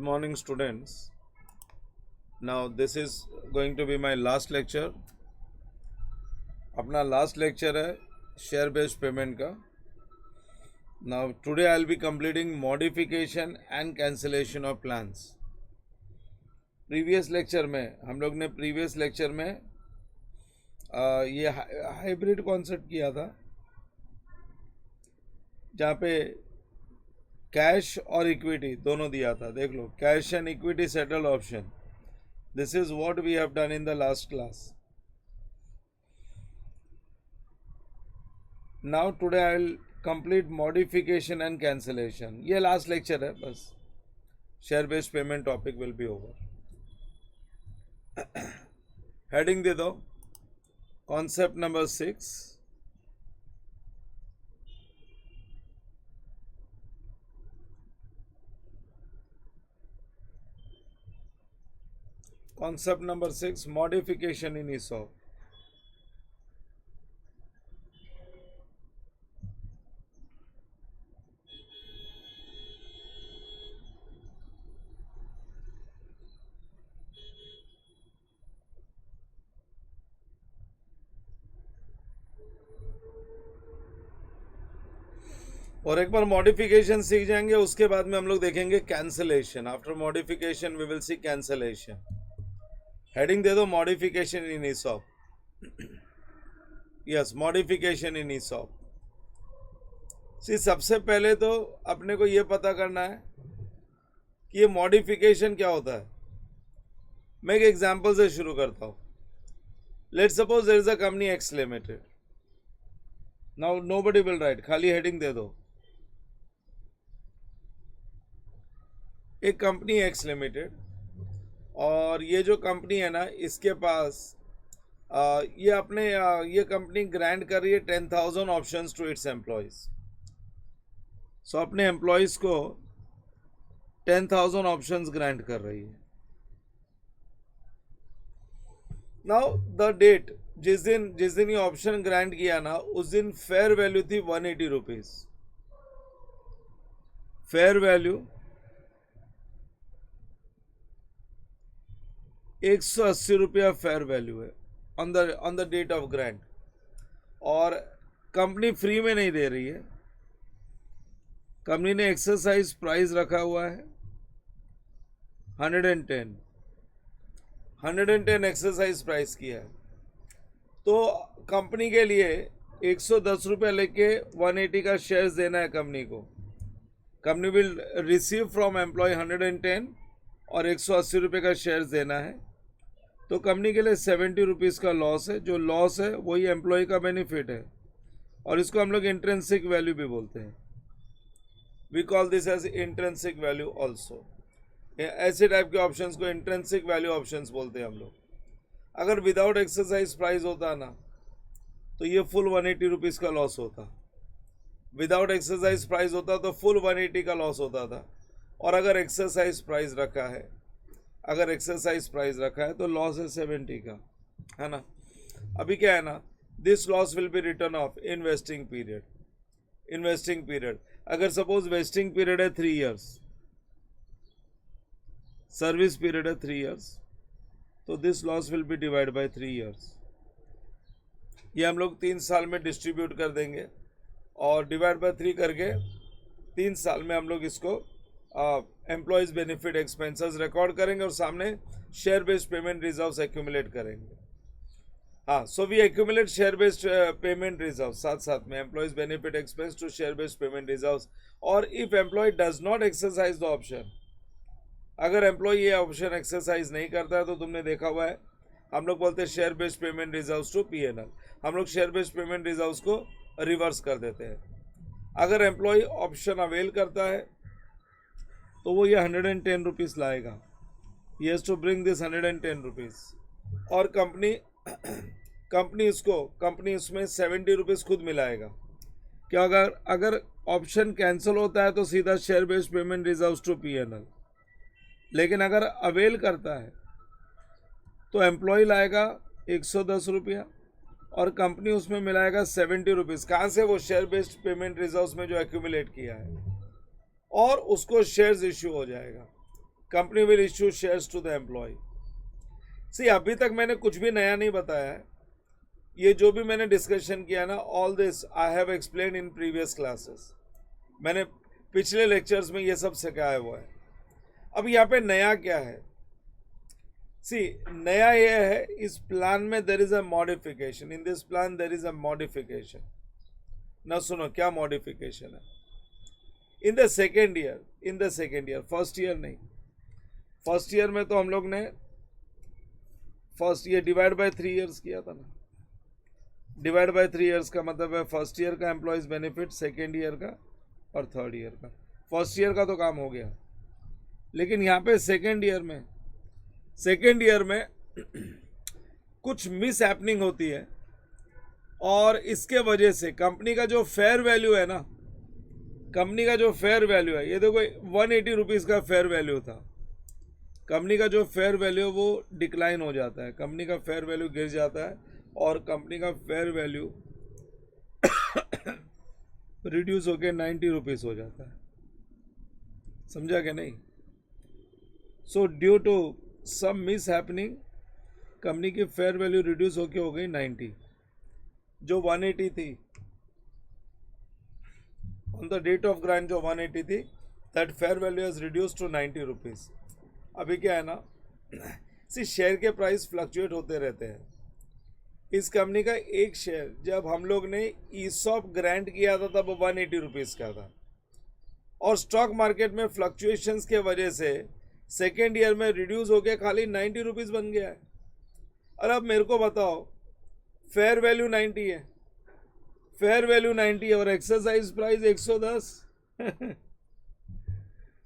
morning, students. Now this is going to be my last lecture. अपना last lecture है share based payment का. Now today I'll be completing modification and cancellation of plans. Previous lecture में हम लोग ने previous lecture में ये hybrid concept किया था, जहाँ पे कैश और इक्विटी दोनों दिया था. देख लो, cash and equity settle option. This is what we have done in the last class. Now today I will complete modification and cancellation. ये लास्ट लेक्चर है, बस share based payment topic will be over. Heading दे दो, concept number 6. Concept number 6, modification in ESOP. और एक बार modification सीख जाएंगे, उसके बाद में हम लोग देखेंगे cancellation. After modification we will see cancellation. Heading दे दो, modification in ESOP. Yes, modification in ESOP. सबसे पहले तो अपने को ये पता करना है कि ये मॉडिफिकेशन क्या होता है. मैं एक एग्जांपल से शुरू करता हूँ. Let's suppose there is a company X limited. Now nobody will write, खाली हेडिंग दे दो. एक कंपनी एक्स लिमिटेड, और ये जो कंपनी है ना, इसके पास ये कंपनी ग्रांट कर रही है 10,000 ऑप्शंस टू इट्स एम्प्लॉयज. सो अपने एम्प्लॉयज को 10,000 ऑप्शंस ग्रांट कर रही है. नाउ द डेट, जिस दिन ये ऑप्शन ग्रांट किया ना, उस दिन फेयर वैल्यू थी 180 रुपीज. फेयर वैल्यू 180 रुपया फेयर वैल्यू है on the date of grant. और कंपनी फ्री में नहीं दे रही है. कंपनी ने एक्सरसाइज प्राइस रखा हुआ है 110 एक्सरसाइज प्राइस किया है. तो कंपनी के लिए 110 रुपया लेके 180 का शेयर्स देना है कंपनी को. Company will receive from employ 110 और 180 रुपये का शेयर्स देना है. तो कंपनी के लिए 70 रुपीज़ का लॉस है. जो लॉस है वही एम्प्लॉय का बेनिफिट है, और इसको हम लोग इंट्रिंसिक वैल्यू भी बोलते हैं. We call this as intrinsic value also. ऐसे टाइप के ऑप्शंस को इंट्रिंसिक वैल्यू ऑप्शंस बोलते हैं हम लोग. अगर विदाउट एक्सरसाइज प्राइस होता ना, तो ये फुल 180 रुपीज़ का लॉस होता. विदाउट एक्सरसाइज प्राइस होता तो फुल 180 का लॉस होता था. और अगर एक्सरसाइज प्राइस रखा है तो लॉस है 70 का, है ना. अभी क्या है ना, this loss will be return of in vesting period. अगर सपोज वेस्टिंग पीरियड है 3 इयर्स, सर्विस पीरियड है 3 इयर्स, तो this loss will be divide by 3 years. ये हम लोग 3 साल में डिस्ट्रीब्यूट कर देंगे, और डिवाइड बाय 3 करके 3 साल में हम लोग इसको एम्प्लॉयज बेनिफिट एक्सपेंसेस रिकॉर्ड करेंगे, और सामने share based payment reserves accumulate करेंगे. हाँ, so we accumulate share based payment reserve साथ में employees benefit expense to share based payment reserves. और if employee does not exercise the option, अगर employee ये ऑप्शन एक्सरसाइज नहीं करता है, तो तुमने देखा हुआ है हम लोग बोलते हैं share based payment reserves to PNL. हम लोग शेयर बेस्ड पेमेंट रिजर्व्स को रिवर्स कर देते हैं. अगर एम्प्लॉय ऑप्शन अवेल करता है, तो वो ये 110 रुपीज़ लाएगा. He has to bring this 110 rupees. और कंपनी उसमें 70 रुपीज़ खुद मिलाएगा. क्या अगर ऑप्शन कैंसिल होता है तो सीधा share based payment reserves to PNL. लेकिन अगर अवेल करता है तो एम्प्लॉय लाएगा 110 रुपया, और कंपनी उसमें मिलाएगा 70 रुपीज़. कहाँ से? वो शेयर बेस्ड पेमेंट रिजर्व्स में जो एक्यूमुलेट किया है, और उसको शेयर्स इश्यू हो जाएगा. Company will issue shares to the employee. See अभी तक मैंने कुछ भी नया नहीं बताया है, ये जो भी मैंने डिस्कशन किया ना, all this I have explain in previous classes. मैंने पिछले लेक्चर्स में ये सब सिखाया हुआ है। अब यहाँ पे नया क्या है? सी नया ये है, इस प्लान में there is a modification, in this plan there is a modification. ना सुनो क्या मॉडिफिकेशन है। In the second year, first year नहीं, फर्स्ट ईयर में तो हम लोग ने first year divide by 3 years किया था ना। डिवाइड बाय 3 इयर्स का मतलब है फर्स्ट ईयर का एम्प्लॉयज बेनिफिट, सेकेंड ईयर का और थर्ड ईयर का। फर्स्ट ईयर का तो काम हो गया, लेकिन यहाँ पे सेकेंड ईयर में कुछ मिस हैपनिंग होती है, और इसके वजह से कंपनी का जो फेयर वैल्यू है ना, कंपनी का जो फेयर वैल्यू है, ये देखो 180 रुपीज़ का फेयर वैल्यू था। कंपनी का जो फेयर वैल्यू वो डिक्लाइन हो जाता है, कंपनी का फेयर वैल्यू गिर जाता है, और कंपनी का फेयर वैल्यू रिड्यूस होकर 90 रुपीज़ हो जाता है। समझा कि नहीं? So due to some mishappening company की फेयर वैल्यू रिड्यूस होके हो गई 90, जो 180 थी on the date of grant, जो 180 थी, that fair value has reduce to 90 rupees. अभी क्या है ना, सी शेयर के प्राइस फ्लक्चुएट होते रहते हैं। इस कंपनी का एक शेयर जब हम लोग ने ईसॉप ग्रांट किया था तब 180 रुपीज़ का था, और स्टॉक मार्केट में फ्लक्चुएशंस के वजह से सेकेंड ईयर में रिड्यूस हो गया, खाली 90 रुपीज़ बन गया है। और अब मेरे को बताओ, फेयर वैल्यू 90 है, फेयर वैल्यू 90 है और एक्सरसाइज प्राइस 110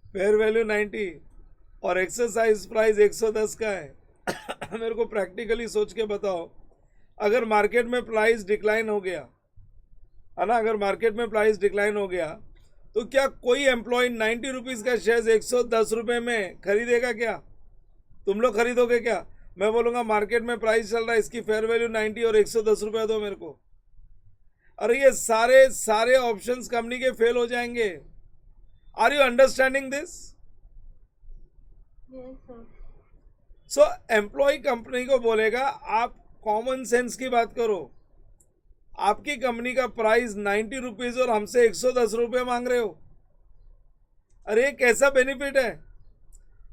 फेयर वैल्यू 90 और एक्सरसाइज प्राइस 110 का है। मेरे को प्रैक्टिकली सोच के बताओ, अगर मार्केट में प्राइस डिक्लाइन हो गया है ना, अगर मार्केट में प्राइस डिक्लाइन हो गया तो क्या कोई एम्प्लॉय 90 रुपीज़ का शेयर 110 रुपये में खरीदेगा? क्या तुम लोग खरीदोगे क्या? मैं बोलूँगा मार्केट में प्राइस चल रहा है, इसकी फेयर वैल्यू 90 और 110 रुपये दो मेरे को। अरे ये सारे ऑप्शंस कंपनी के फेल हो जाएंगे। Are you understanding this? So employee company को बोलेगा आप कॉमन सेंस की बात करो, आपकी कंपनी का प्राइस 90 रुपीज़ और हमसे 110 रुपये मांग रहे हो। अरे कैसा बेनिफिट है?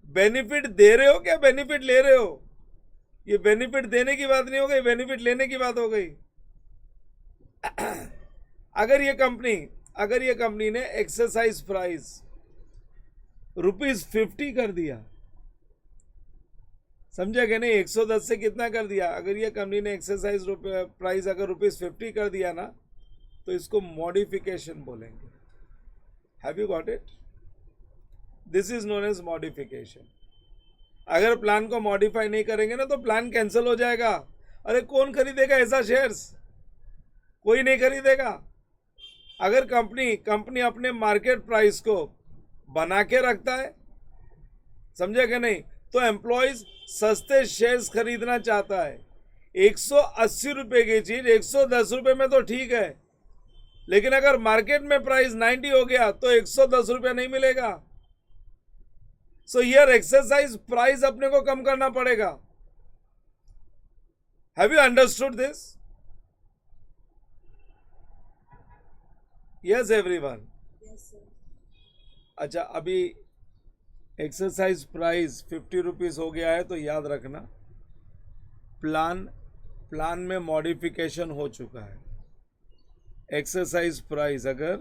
बेनिफिट दे रहे हो क्या बेनिफिट ले रहे हो? ये बेनिफिट देने की बात नहीं हो गई, बेनिफिट लेने की बात हो गई। अगर ये कंपनी ने एक्सरसाइज प्राइस ₹50 कर दिया, समझा कि नहीं? 110 से कितना कर दिया? अगर ये कंपनी ने एक्सरसाइज प्राइस अगर ₹50 कर दिया ना, तो इसको मॉडिफिकेशन बोलेंगे। Have you got it? This is known as modification. अगर प्लान को मॉडिफाई नहीं करेंगे ना तो प्लान कैंसिल हो जाएगा। अरे कौन खरीदेगा ऐसा शेयर्स? कोई नहीं खरीदेगा। अगर कंपनी अपने मार्केट प्राइस को बना के रखता है, समझे कि नहीं, तो एम्प्लॉयज सस्ते शेयर्स खरीदना चाहता है। 180 रुपये की चीज 110 रुपये में तो ठीक है, लेकिन अगर मार्केट में प्राइस 90 हो गया तो 110 रुपये नहीं मिलेगा। सो हियर एक्सरसाइज प्राइस अपने को कम करना पड़ेगा। Have you understood this? Yes everyone? अच्छा, अभी एक्सरसाइज प्राइस 50 रुपीज़ हो गया है, तो याद रखना प्लान में मॉडिफिकेशन हो चुका है। एक्सरसाइज प्राइस अगर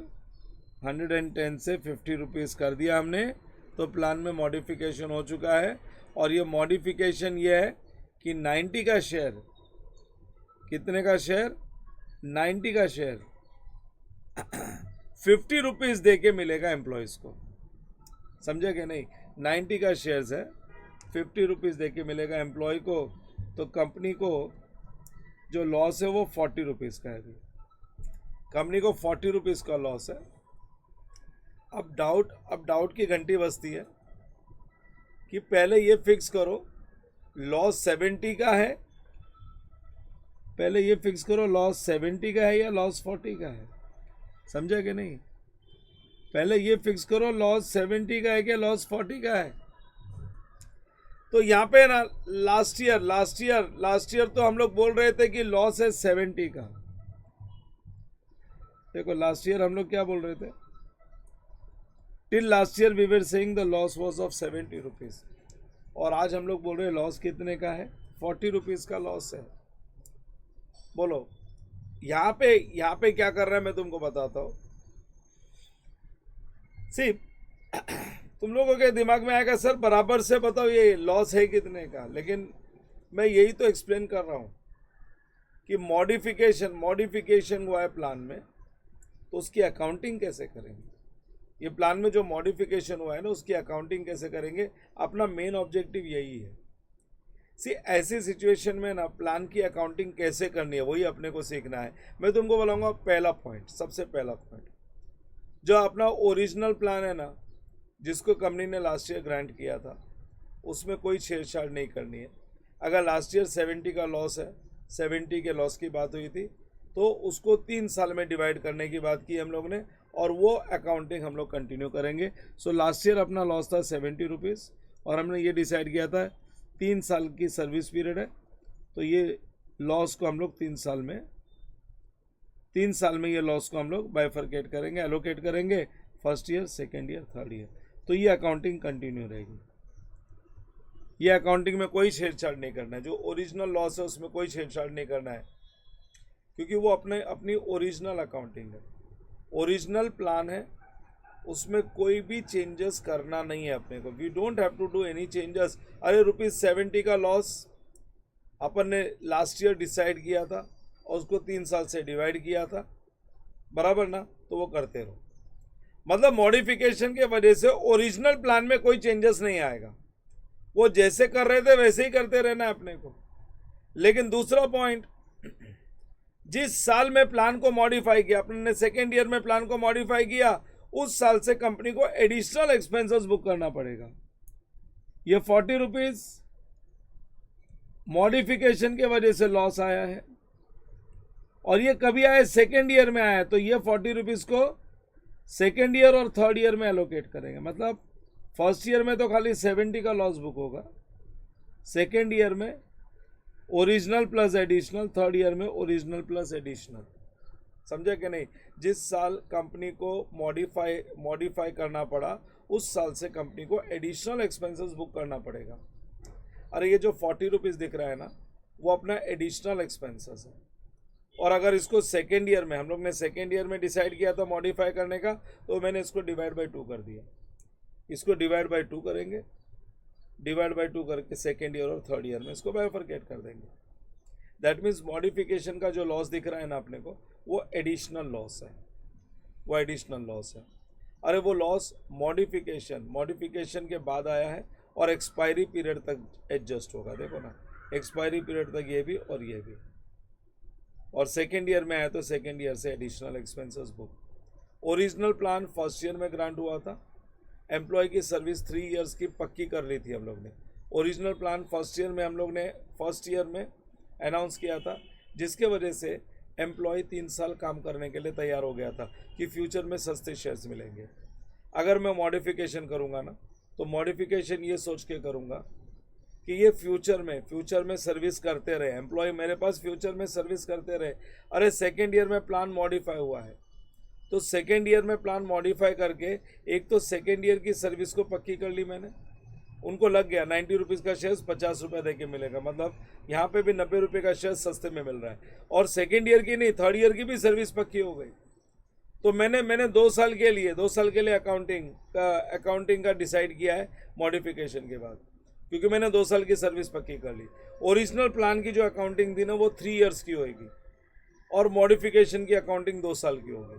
110 से 50 रुपीज़ कर दिया हमने, तो प्लान में मॉडिफिकेशन हो चुका है। और ये मॉडिफिकेशन ये है कि 90 का शेयर, कितने का शेयर? 90 का शेयर 50 रुपीज़ दे के मिलेगा एम्प्लॉयज़ को। समझे कि नहीं? 90 का शेयर्स है, 50 रुपीज़ दे के मिलेगा एम्प्लॉय को, तो कंपनी को जो लॉस है वो 40 रुपीज़ का है। कंपनी को 40 रुपीज़ का लॉस है। अब डाउट की घंटी बजती है कि पहले ये फिक्स करो लॉस 70 का है, पहले ये फिक्स करो लॉस 70 का है या लॉस 40 का है। समझा कि नहीं? पहले ये फिक्स करो लॉस 70 का है क्या लॉस 40 का है। तो यहाँ पे ना लास्ट ईयर तो हम लोग बोल रहे थे कि लॉस है 70 का। देखो लास्ट ईयर हम लोग क्या बोल रहे थे, till last year we were saying the loss was of 70 rupees, और आज हम लोग बोल रहे हैं लॉस कितने का है, 40 रुपीज का लॉस है। बोलो यहाँ पे क्या कर रहा है मैं तुमको बताता हूँ। सी तुम लोगों के दिमाग में आएगा सर बराबर से बताओ ये लॉस है कितने का, लेकिन मैं यही तो एक्सप्लेन कर रहा हूँ कि मॉडिफिकेशन हुआ है प्लान में, तो उसकी अकाउंटिंग कैसे करेंगे। ये प्लान में जो मॉडिफिकेशन हुआ है ना उसकी अकाउंटिंग कैसे करेंगे, अपना मेन ऑब्जेक्टिव यही है। सी ऐसी सिचुएशन में ना प्लान की अकाउंटिंग कैसे करनी है वही अपने को सीखना है। मैं तुमको बोलाऊंगा पहला पॉइंट, सबसे पहला पॉइंट, जो अपना ओरिजिनल प्लान है ना जिसको कंपनी ने लास्ट ईयर ग्रांट किया था उसमें कोई छेड़छाड़ नहीं करनी है। अगर लास्ट ईयर 70 का लॉस है, 70 के लॉस की बात हुई थी, तो उसको 3 साल में डिवाइड करने की बात की हम लोग ने, और वो अकाउंटिंग हम लोग कंटिन्यू करेंगे। सो लास्ट ईयर अपना लॉस था 70 रुपीज़, और हमने ये डिसाइड किया था 3 साल की सर्विस पीरियड है, तो ये लॉस को हम लोग 3 साल में ये लॉस को हम लोग बाइफरकेट करेंगे, एलोकेट करेंगे, first year, second year, third year. तो ये अकाउंटिंग कंटिन्यू रहेगी। ये अकाउंटिंग में कोई छेड़छाड़ नहीं करना है, जो ओरिजिनल लॉस है उसमें कोई छेड़छाड़ नहीं करना है, क्योंकि वो अपनी ओरिजिनल अकाउंटिंग है, ओरिजिनल प्लान है, उसमें कोई भी चेंजेस करना नहीं है अपने को। We don't have to do any changes. अरे ₹70 का लॉस अपन ने लास्ट ईयर डिसाइड किया था और उसको 3 साल से डिवाइड किया था, बराबर ना, तो वो करते रहो। मतलब मॉडिफिकेशन के वजह से ओरिजिनल प्लान में कोई चेंजेस नहीं आएगा, वो जैसे कर रहे थे वैसे ही करते रहना है अपने को। लेकिन दूसरा पॉइंट, जिस साल में प्लान को मॉडिफाई किया, अपने ने सेकेंड ईयर में प्लान को मॉडिफाई किया, उस साल से कंपनी को एडिशनल एक्सपेंसेस बुक करना पड़ेगा। ये 40 रुपीज मॉडिफिकेशन के वजह से लॉस आया है, और ये कभी आया, सेकेंड ईयर में आया, तो ये 40 रुपीज को सेकेंड ईयर और थर्ड ईयर में एलोकेट करेंगे। मतलब फर्स्ट ईयर में तो खाली 70 का लॉस बुक होगा, सेकेंड ईयर में original plus additional, third year में ओरिजिनल प्लस एडिशनल। समझा कि नहीं। जिस साल कंपनी को मॉडिफाई करना पड़ा, उस साल से कंपनी को एडिशनल एक्सपेंसेस बुक करना पड़ेगा। अरे ये जो 40 रुपीज़ दिख रहा है ना, वो अपना एडिशनल एक्सपेंसेस है। और अगर इसको सेकेंड ईयर में, हम लोग ने सेकेंड ईयर में डिसाइड किया था मॉडिफाई करने का, तो मैंने इसको डिवाइड बाई 2 कर दिया। इसको डिवाइड बाई 2 करेंगे, डिवाइड बाई 2 करके सेकेंड ईयर और थर्ड ईयर में इसको बाइफरकेट कर देंगे। दैट मीन्स मॉडिफिकेशन का जो लॉस दिख रहा है ना अपने को, वो एडिशनल लॉस है, वो एडिशनल लॉस है। अरे वो लॉस मॉडिफिकेशन के बाद आया है और एक्सपायरी पीरियड तक एडजस्ट होगा। देखो ना, एक्सपायरी पीरियड तक ये भी और ये भी, और सेकेंड ईयर में आया तो सेकेंड ईयर से additional expenses book. Original plan first year में ग्रांट हुआ था, एम्प्लॉय की सर्विस 3 इयर्स की पक्की कर ली थी हम लोग ने। ओरिजिनल प्लान फर्स्ट ईयर में हम लोग ने फर्स्ट ईयर में अनाउंस किया था, जिसके वजह से एम्प्लॉय 3 साल काम करने के लिए तैयार हो गया था कि फ्यूचर में सस्ते शेयर्स मिलेंगे। अगर मैं मॉडिफिकेशन करूँगा ना, तो मॉडिफिकेशन ये सोच के करूँगा कि ये फ्यूचर में सर्विस करते रहे, एम्प्लॉय मेरे पास फ्यूचर में सर्विस करते रहे। अरे सेकेंड ईयर में प्लान मॉडिफाई हुआ है, तो सेकेंड ईयर में प्लान मॉडिफाई करके एक तो सेकेंड ईयर की सर्विस को पक्की कर ली मैंने, उनको लग गया 90 रुपीज़ का शेयर 50 रुपये दे के मिलेगा, मतलब यहाँ पे भी 90 रुपये का शेयर सस्ते में मिल रहा है। और सेकेंड ईयर की नहीं, थर्ड ईयर की भी सर्विस पक्की हो गई। तो मैंने 2 साल के लिए अकाउंटिंग का डिसाइड किया है मॉडिफिकेशन के बाद, क्योंकि मैंने 2 साल की सर्विस पक्की कर ली। ओरिजिनल प्लान की जो अकाउंटिंग थी ना, वो 3 इयर्स की होगी, और मॉडिफिकेशन की अकाउंटिंग 2 साल की होगी।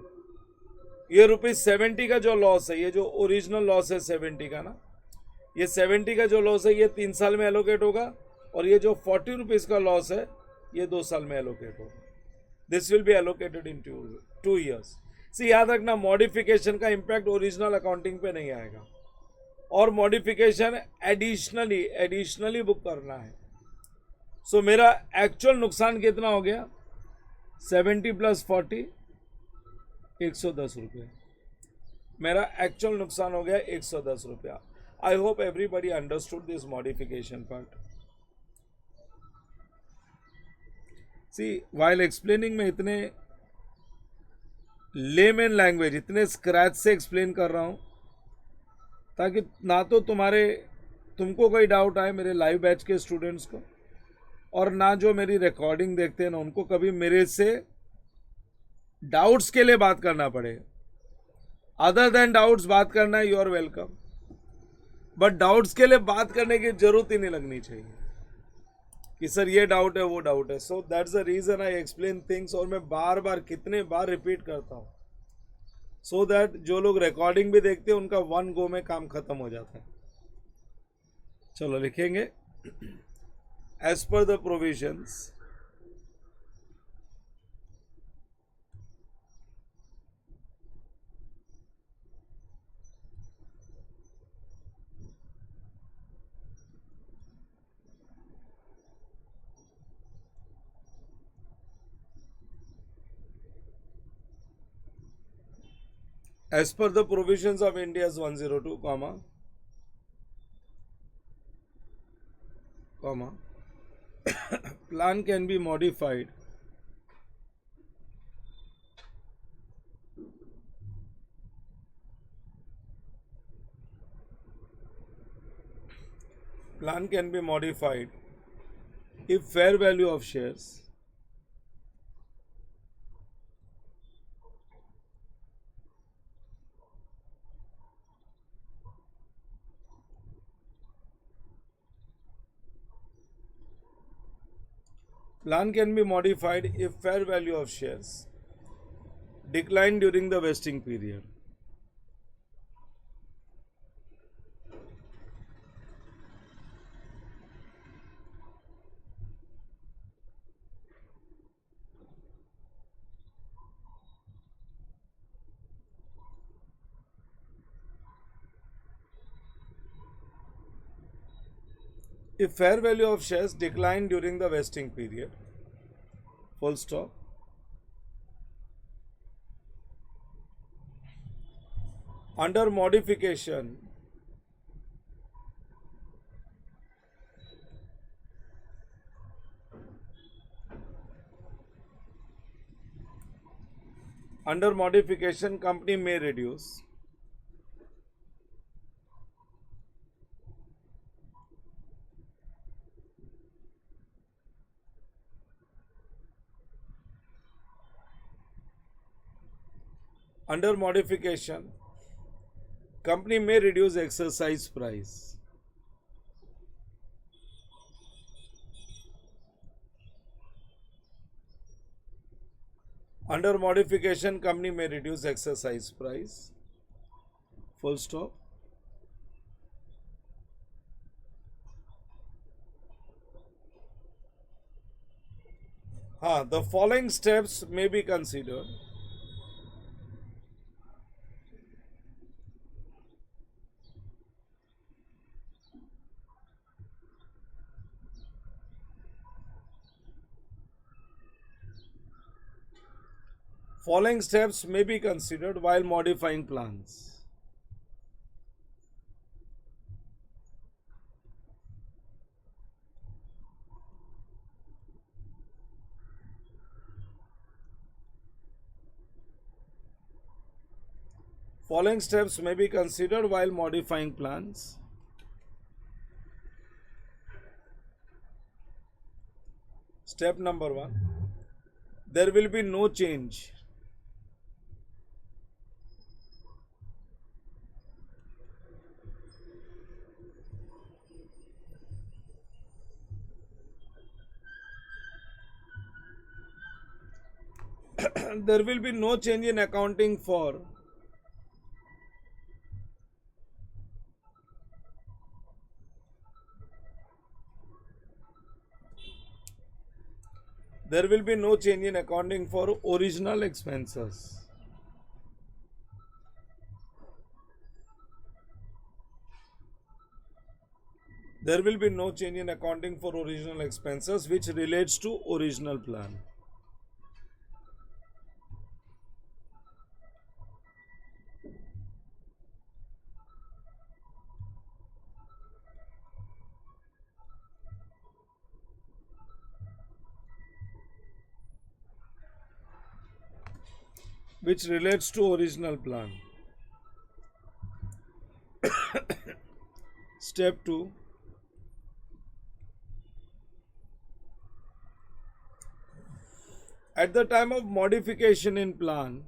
ये ₹70 का जो लॉस है, ये जो ओरिजिनल लॉस है 70 का ना, ये 70 का जो लॉस है ये 3 साल में एलोकेट होगा, और ये जो 40 रुपीज़ का लॉस है ये 2 साल में एलोकेट होगा। This will be allocated in 2 years. See याद रखना, मॉडिफिकेशन का इम्पैक्ट ओरिजिनल अकाउंटिंग पे नहीं आएगा, और मॉडिफिकेशन एडिशनली बुक करना है। सो मेरा एक्चुअल नुकसान कितना हो गया, 70 + 40 110 रुपये। मेरा एक्चुअल नुकसान हो गया 110 रुपया। I hope everybody understood this modification part. See, while explaining मैं इतने लेमैन लैंग्वेज, इतने स्क्रैच से एक्सप्लेन कर रहा हूँ ताकि ना तो तुमको कोई डाउट आए मेरे लाइव बैच के स्टूडेंट्स को, और ना जो मेरी रिकॉर्डिंग देखते हैं ना उनको कभी मेरे से डाउट्स के लिए बात करना पड़े. अदर देन डाउट्स बात करना है, you are welcome, but doubts के लिए बात करने की जरूरत ही नहीं लगनी चाहिए कि सर ये डाउट है वो डाउट है. So that's the reason I explain things, और मैं बार बार कितने बार रिपीट करता हूँ सो दैट जो लोग रिकॉर्डिंग भी देखते हैं उनका वन गो में काम खत्म हो जाता है. चलो लिखेंगे. As per the provisions as per the provisions of India's 102, plan can be modified if fair value of shares decline during the vesting period. If fair value of shares decline during the vesting period, full stop. Under modification, company may reduce exercise price. Under modification, company may reduce exercise price. Full stop. The following steps may be considered. Following steps may be considered while modifying plans. Following steps may be considered while modifying plans. Step number 1. There will be no change there will be no change in accounting for original expenses. There will be no change in accounting for original expenses which relates to original plan. which relates to original plan. Step 2. At the time of modification in plan,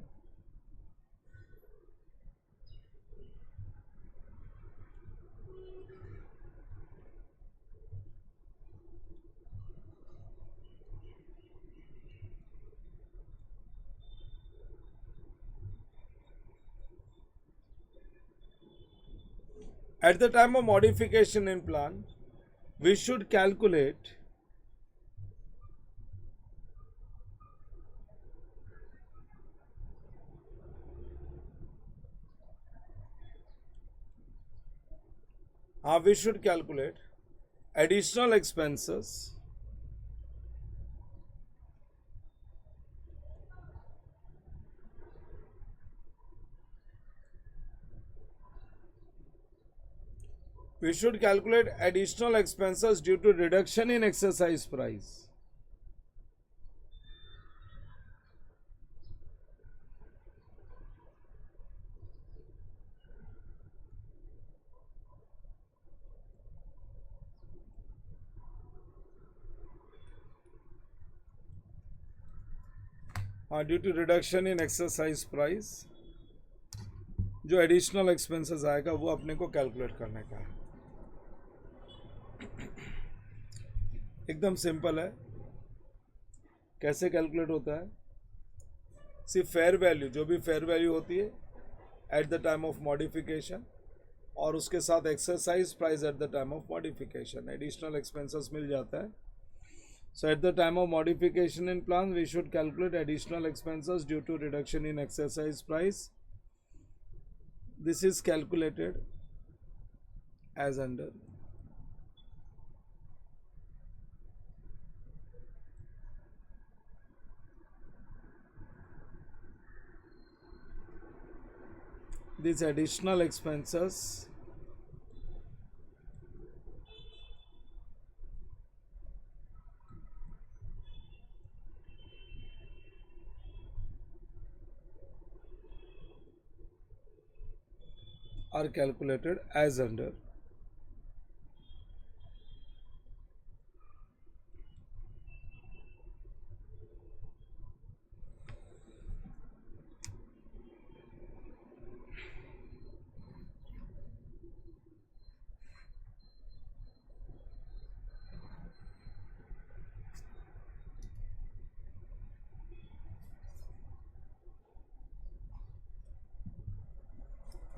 we should calculate additional expenses due to reduction in exercise price. Due to reduction in exercise price, जो additional expenses आएगा वो अपने को calculate करने का है. एकदम simple है. कैसे कैलकुलेट होता है? सिर्फ फेयर वैल्यू, जो भी फेयर वैल्यू होती है at the time of modification, और उसके साथ exercise price at the time of modification, additional expenses मिल जाता है. So at the time of modification in plan, we should calculate additional expenses due to reduction in exercise price. This is calculated as under. These additional expenses are calculated as under.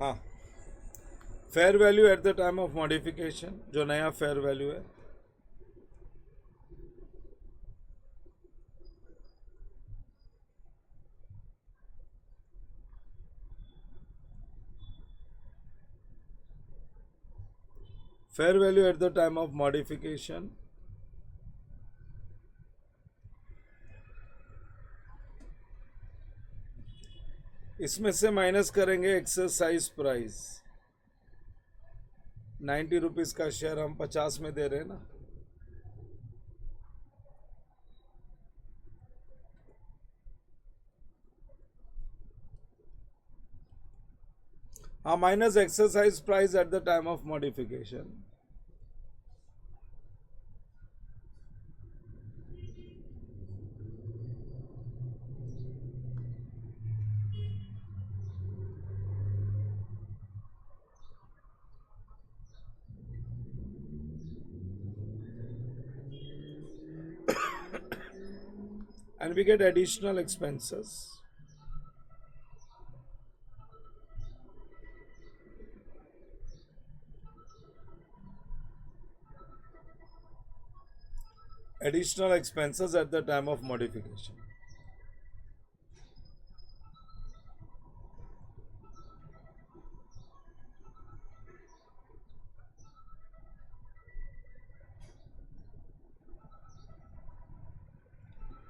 हाँ, fair value eight the time of modification, जो नया fair value है, fair value eight the time of modification इसमें से minus करेंगे exercise price. 90 rupees का share हम 50 में दे रहे हैं ना. हाँ, minus exercise price at the time of modification. And we get additional expenses. Additional expenses at the time of modification.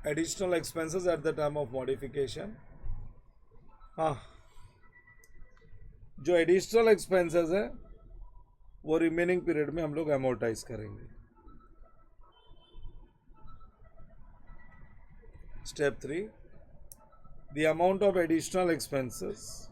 Additional expenses at the time of modification. हाँ, जो additional expenses है वो रिमेनिंग पीरियड में हम लोग amortise करेंगे. Step 3. the amount of additional expenses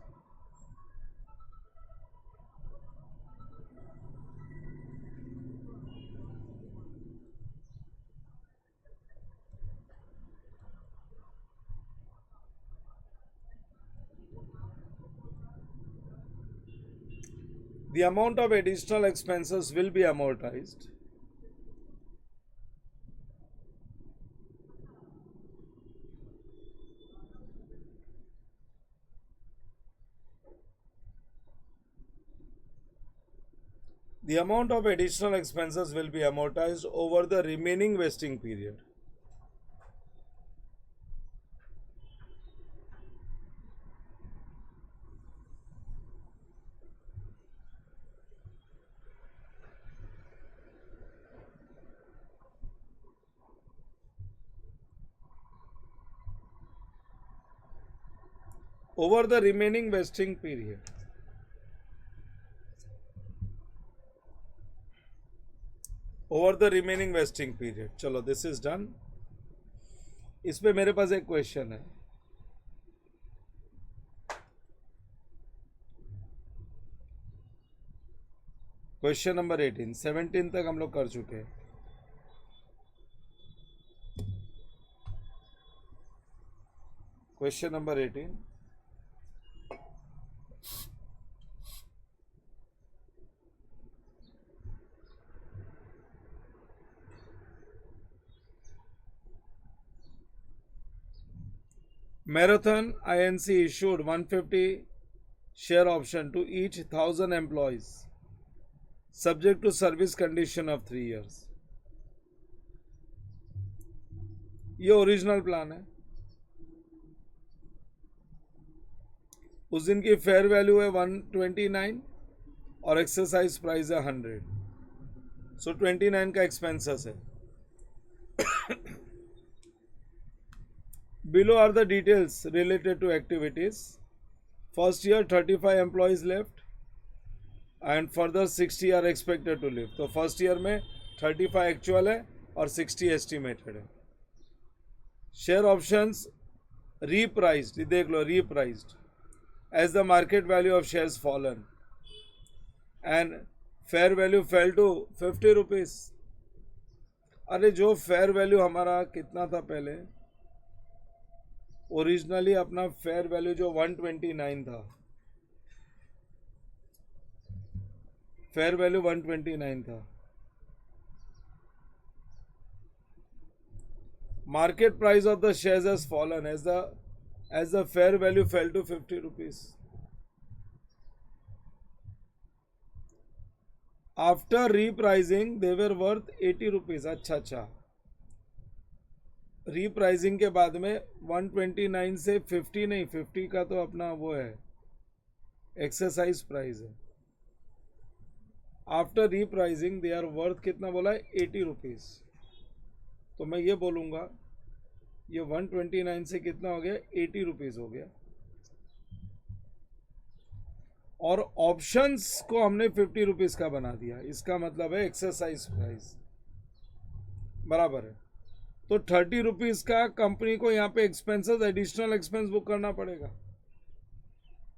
will be amortized over the remaining vesting period. Over the remaining vesting period. Over the remaining vesting period. चलो, this is done. इस पे मेरे पास एक क्वेश्चन है. Question number 18. 17 तक हम लोग कर चुके हैं. Question number 18. Marathon Inc. issued 150 share option to each 1000 employees subject to service condition of 3 years. ये ओरिजिनल प्लान है. उस दिन की फेयर वैल्यू है 129 और एक्सरसाइज प्राइस है 100. सो 29 का एक्सपेंसेस है. Below are the details related to activities. First year 35 employees left and further 60 are expected to leave. तो फर्स्ट ईयर में 35 एक्चुअल है और 60 एस्टिमेटेड है. शेयर ऑप्शंस रीप्राइज्ड, देख लो, repriced as the market value of shares fallen and fair value fell to 50 rupees. अरे जो fair value हमारा कितना था पहले, ओरिजिनली अपना फेयर वैल्यू जो 129 था, फेयर वैल्यू 129 था. Market price of the shares has fallen as the fair value fell to 50 rupees. After repricing they were worth 80 rupees. अच्छा, रीप्राइजिंग के बाद में 129 से 50 नहीं, 50 का तो अपना वो है एक्सरसाइज प्राइस है. After repricing they are worth कितना बोला है, 80 रुपीज. तो मैं ये बोलूँगा ये 129 से कितना हो गया, 80 रुपीज हो गया. और ऑप्शंस को हमने 50 रुपीज का बना दिया. इसका मतलब है एक्सरसाइज प्राइस बराबर है. तो 30 रुपीज का कंपनी को यहाँ पे एक्सपेंसेस, एडिशनल एक्सपेंस बुक करना पड़ेगा,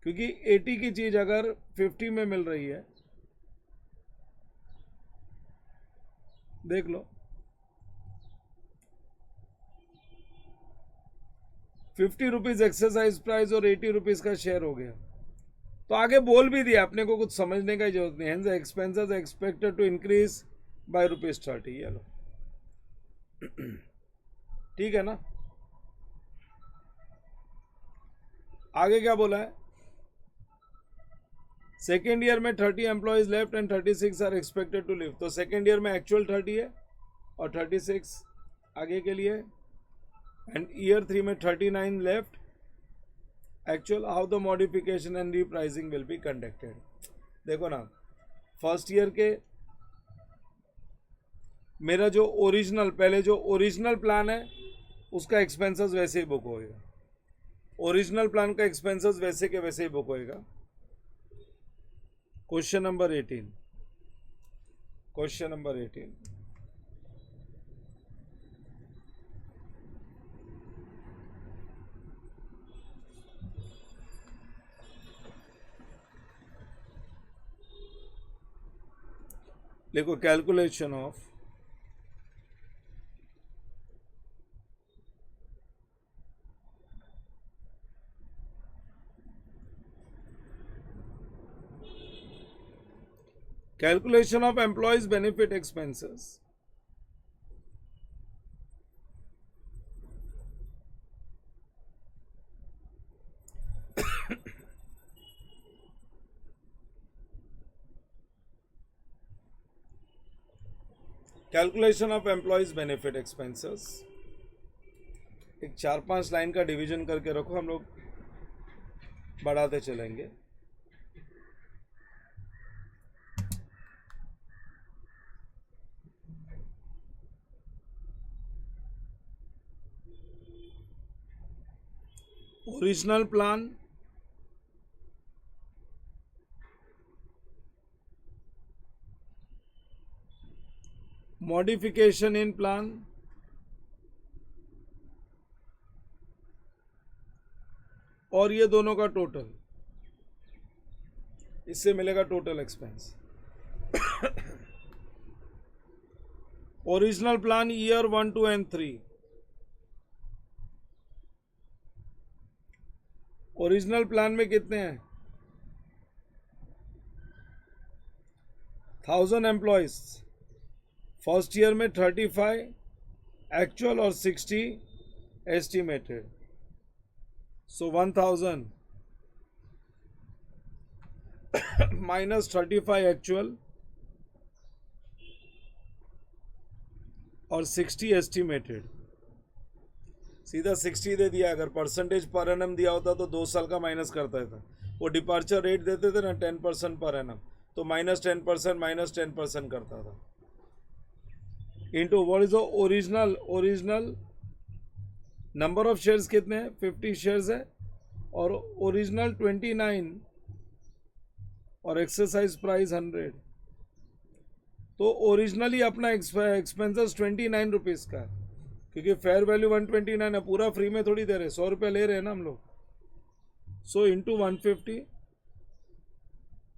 क्योंकि 80 की चीज अगर 50 में मिल रही है, देख लो 50 रुपीज एक्सरसाइज प्राइस और 80 रुपीज का शेयर हो गया. तो आगे बोल भी दिया, अपने को कुछ समझने का जरूरत नहीं. Hence expenses expected to increase by ₹30. ये लो, ठीक है ना. आगे क्या बोला है, सेकेंड ईयर में 30 employees left and 36 are expected to leave. तो सेकेंड ईयर में एक्चुअल 30 है और 36 आगे के लिए, एंड ईयर 3 में 39 left actual. How the modification and repricing will be conducted. देखो ना, फर्स्ट ईयर के मेरा जो ओरिजिनल, पहले जो ओरिजिनल प्लान है उसका एक्सपेंसेस वैसे ही बुक होएगा. ओरिजिनल प्लान का एक्सपेंसेस वैसे के वैसे ही बुक होएगा. Question number 18. Question number 18. लिखो calculation of employees benefit expenses. Calculation of employees benefit expenses. एक 4-5 लाइन का डिवीजन करके रखो, हम लोग बढ़ाते चलेंगे. Original plan, modification in plan, और ये दोनों का टोटल, इससे मिलेगा total expense. Original plan year 1, 2 and 3. Original plan में कितने हैं? 1000 एम्प्लॉयज. फर्स्ट ईयर में 35 एक्चुअल और 60 एस्टिमेटेड. सो 1000 माइनस 35 एक्चुअल और 60 एस्टिमेटेड. सीधा 60 दे दिया. अगर परसेंटेज पर एनम दिया होता तो 2 साल का माइनस करता था. वो डिपार्चर रेट देते थे ना 10% पर एनम, तो -10% करता था. Into what is the original number of shares कितने हैं? 50 शेयर्स है और ओरिजिनल 29 और एक्सरसाइज प्राइस 100. तो ओरिजिनली अपना एक्सपेंसेस 29 रुपीज़ का है, क्योंकि फेयर वैल्यू 129 है. पूरा फ्री में थोड़ी दे रहे, 100 रुपये ले रहे हैं ना हम लोग. So into 150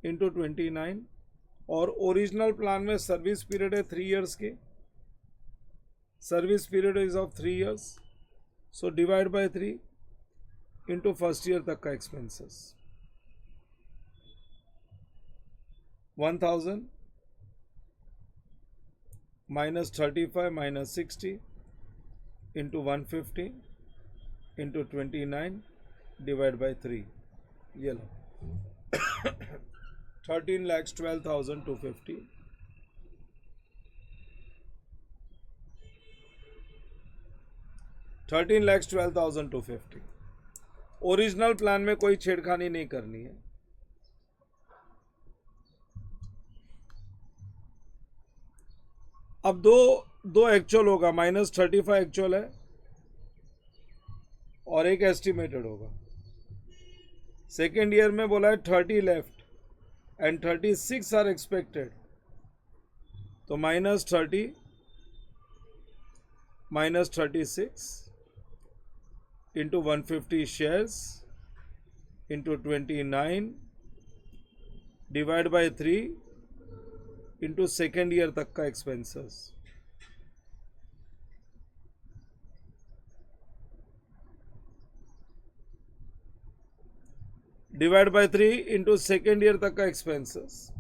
into 29. और ओरिजिनल प्लान में सर्विस पीरियड है 3 ईयर्स की. Service period is of 3 years. So divide by 3 into first year तक का expenses. 1000 minus 35 minus 60 into 150 into 29 divide by 3. ये लो 13,12,250. $13,12,250. ओरिजिनल प्लान में कोई छेड़खानी नहीं करनी है. अब दो एक्चुअल होगा, -35 एक्चुअल है और एक एस्टिमेटेड होगा. सेकेंड ईयर में बोला है 30 लेफ्ट एंड 36 आर एक्सपेक्टेड. तो -30 -36 into 150 shares into 29 divide by 3 into second year तक का expenses. Divide by 3 into second year तक का एक्सपेंसेस.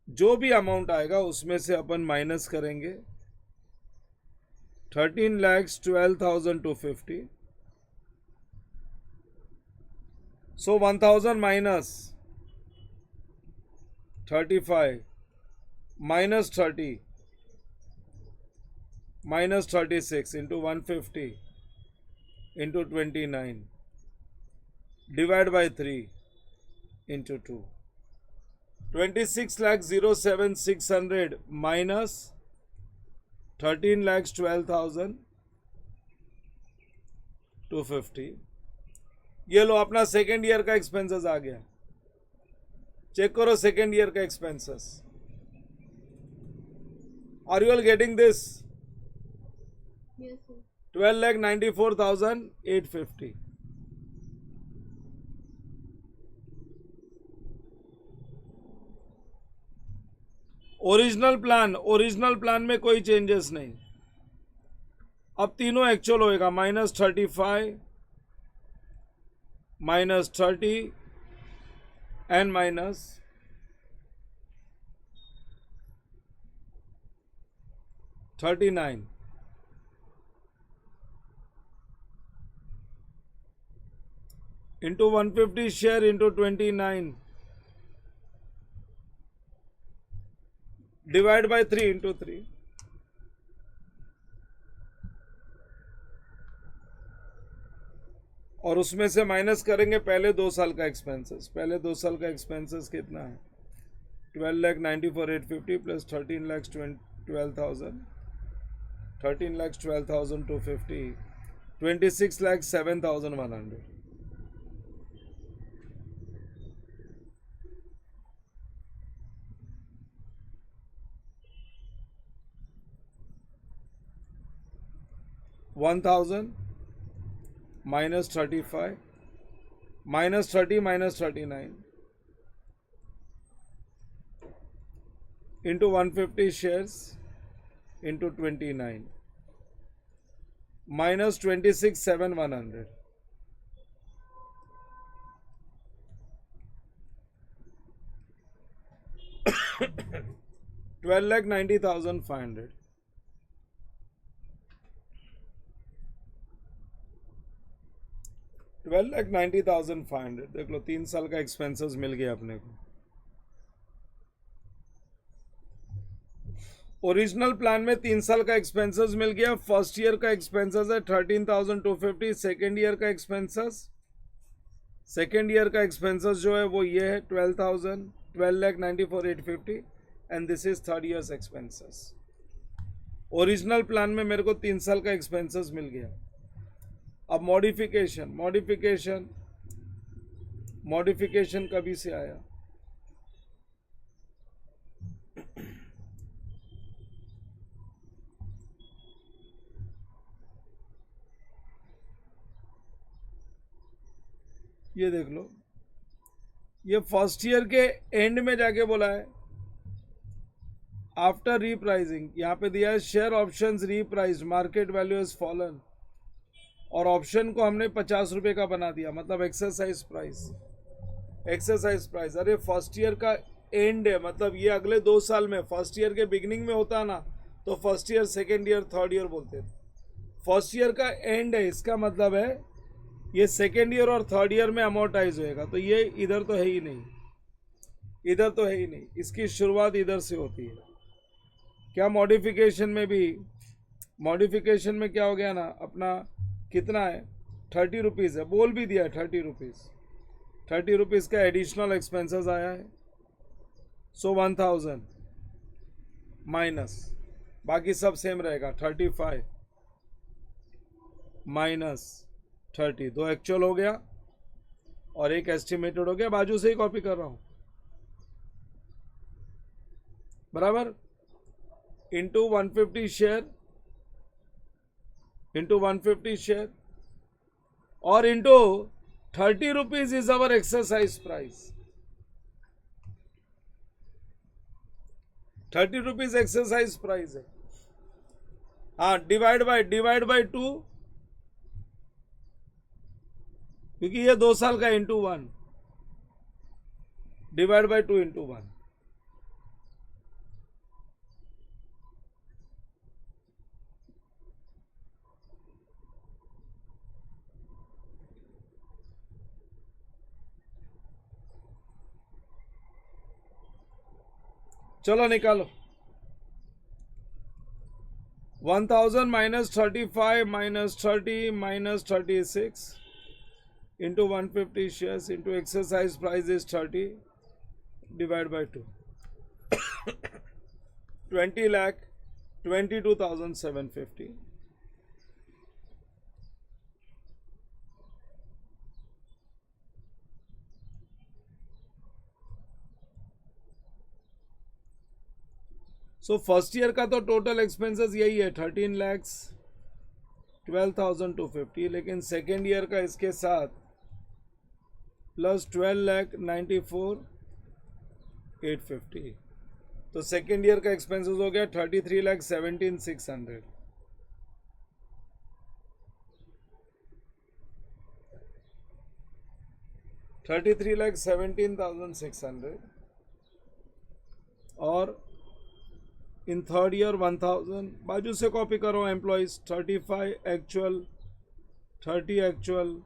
जो भी अमाउंट आएगा उसमें से अपन माइनस करेंगे 13,12,250. So 1000 minus 35 minus 30 minus 36 into 150 into 29 divide by 3 into 2. 26,07,600 minus 13,12,250. ये लो अपना सेकेंड ईयर का एक्सपेंसेस आ गया. चेक करो सेकेंड ईयर का expenses. Are you all getting this? 12,94,850. Original plan में कोई चेंजेस नहीं। अब तीनों एक्चुअल होएगा, -35, -30 and -39 into 150 share into 29 divide by 3 into 3। और उसमें से माइनस करेंगे पहले 2 साल का एक्सपेंसेस। पहले 2 साल का एक्सपेंसेस कितना है? 12,94,850 प्लस 13,12,000, 13,12,250, 26,07,100। $1,000 -35 -30 -39 into 150 shares into 29 -26,7,100। $12,90,500। $12,90,500। देख लो 3 साल का एक्सपेंसेस मिल गया अपने को। ओरिजिनल प्लान में 3 साल का एक्सपेंसेस मिल गया। फर्स्ट ईयर का एक्सपेंसेस है 13,250। सेकेंड ईयर का एक्सपेंसेस जो है वो ये है 12,94,850 and this is third years expenses. Original plan में मेरे को 3 साल का एक्सपेंसेस मिल गया। अब मॉडिफिकेशन कभी से आया? ये देख लो, ये फर्स्ट ईयर के एंड में जाके बोला है आफ्टर रीप्राइजिंग। यहां पे दिया है share options repriced, market value has fallen, और ऑप्शन को हमने 50 रुपए का बना दिया, मतलब एक्सरसाइज प्राइस। अरे फर्स्ट ईयर का एंड है, मतलब ये अगले 2 साल में, फर्स्ट ईयर के बिगिनिंग में होता ना तो first year, second year, third year बोलते थे। फर्स्ट ईयर का एंड है, इसका मतलब है ये सेकेंड ईयर और थर्ड ईयर में अमोर्टाइज होएगा। तो ये इधर तो है ही नहीं, इसकी शुरुआत इधर से होती है। क्या मॉडिफिकेशन में क्या हो गया ना, अपना कितना है 30 रुपीज़ है, बोल भी दिया है 30 रुपीज़ का एडिशनल एक्सपेंसेस आया है। सो 1,000 माइनस, बाकी सब सेम रहेगा, 35 माइनस 30, 2 एक्चुअल हो गया और एक एस्टिमेटेड हो गया। बाजू से ही कॉपी कर रहा हूं, बराबर, इंटू 150 शेयर और into 30 rupees is our exercise price. 30 rupees exercise price है। हाँ, डिवाइड बाय 2, क्योंकि ये 2 साल का, इंटू 1, डिवाइड बाय 2 इंटू 1। चलो निकालो, 1,000 minus 35 minus 30 minus 36 into 150 shares into exercise price is 30 divide by 2 20,22,750। So first year का तो टोटल एक्सपेंसेस यही है 13,12,250, लेकिन सेकेंड ईयर का इसके साथ प्लस 12,94,850। तो सेकेंड ईयर का एक्सपेंसेस हो गया 33,17,600। $33,17,600 और इन थर्ड ईयर 1,000 बाजू से कॉपी करो employees 35 actual 30 actual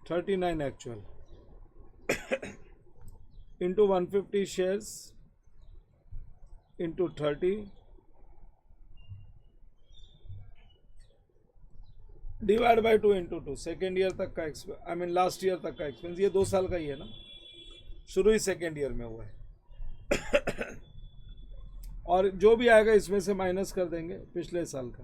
39 actual into 150 shares into 30 divide by 2 into 2 second year तक का expense I mean last year तक का एक्सपेंस। ये 2 साल का ही है ना, शुरू ही सेकेंड ईयर में हुआ है। और जो भी आएगा इसमें से माइनस कर देंगे पिछले साल का।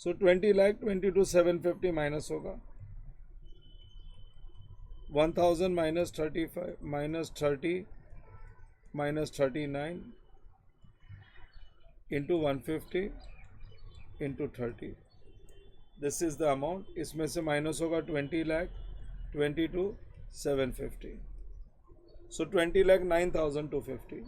सो 20,22,750 माइनस होगा 1,000 minus 35 minus 30 minus 39 into 150 into 30। This is the amount. इसमें से माइनस होगा 20,22,750। सो 20,09,250।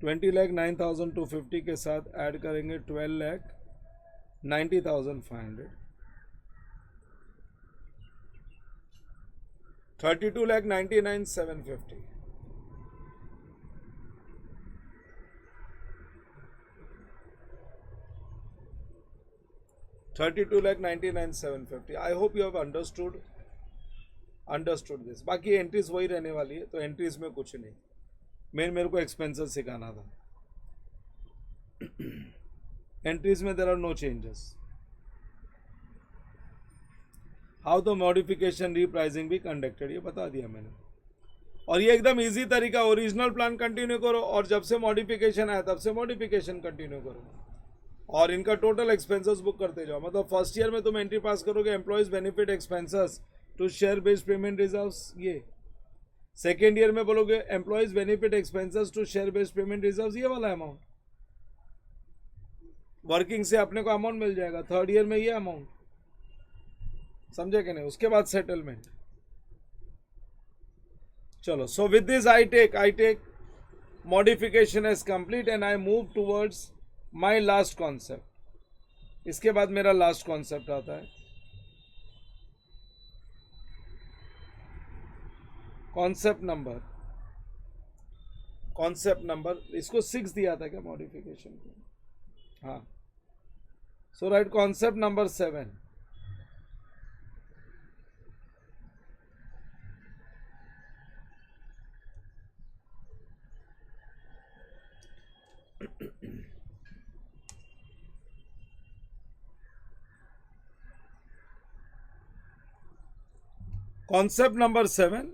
20,09,250 के साथ ऐड करेंगे 12,90,500। 32,99,750। 32,99,750। I hope you have understood this. बाकी एंट्रीज वही रहने वाली है, तो एंट्रीज में कुछ नहीं। मेरे को एक्सपेंसेस सिखाना था। एंट्रीज में there are no changes. How the modification repricing भी कंडक्टेड, ये बता दिया मैंने। और ये एकदम इजी तरीका, ओरिजिनल प्लान कंटिन्यू करो और जब से मॉडिफिकेशन आया तब से मॉडिफिकेशन कंटिन्यू करो और इनका टोटल एक्सपेंसेस बुक करते जाओ। मतलब फर्स्ट ईयर में तुम एंट्री पास करोगे employees benefit expenses to share based payment reserves, ये सेकेंड ईयर में बोलोगे employees benefit expenses to share based payment reserves, ये वाला अमाउंट वर्किंग से अपने को अमाउंट मिल जाएगा। थर्ड ईयर में ये अमाउंट, समझे कि नहीं? उसके बाद सेटलमेंट। चलो, so with this I take modification as complete and I move towards my last concept. इसके बाद मेरा लास्ट कॉन्सेप्ट आता है कॉन्सेप्ट नंबर इसको 6 दिया था क्या मॉडिफिकेशन को? हाँ, so write concept number 7। Concept number 7,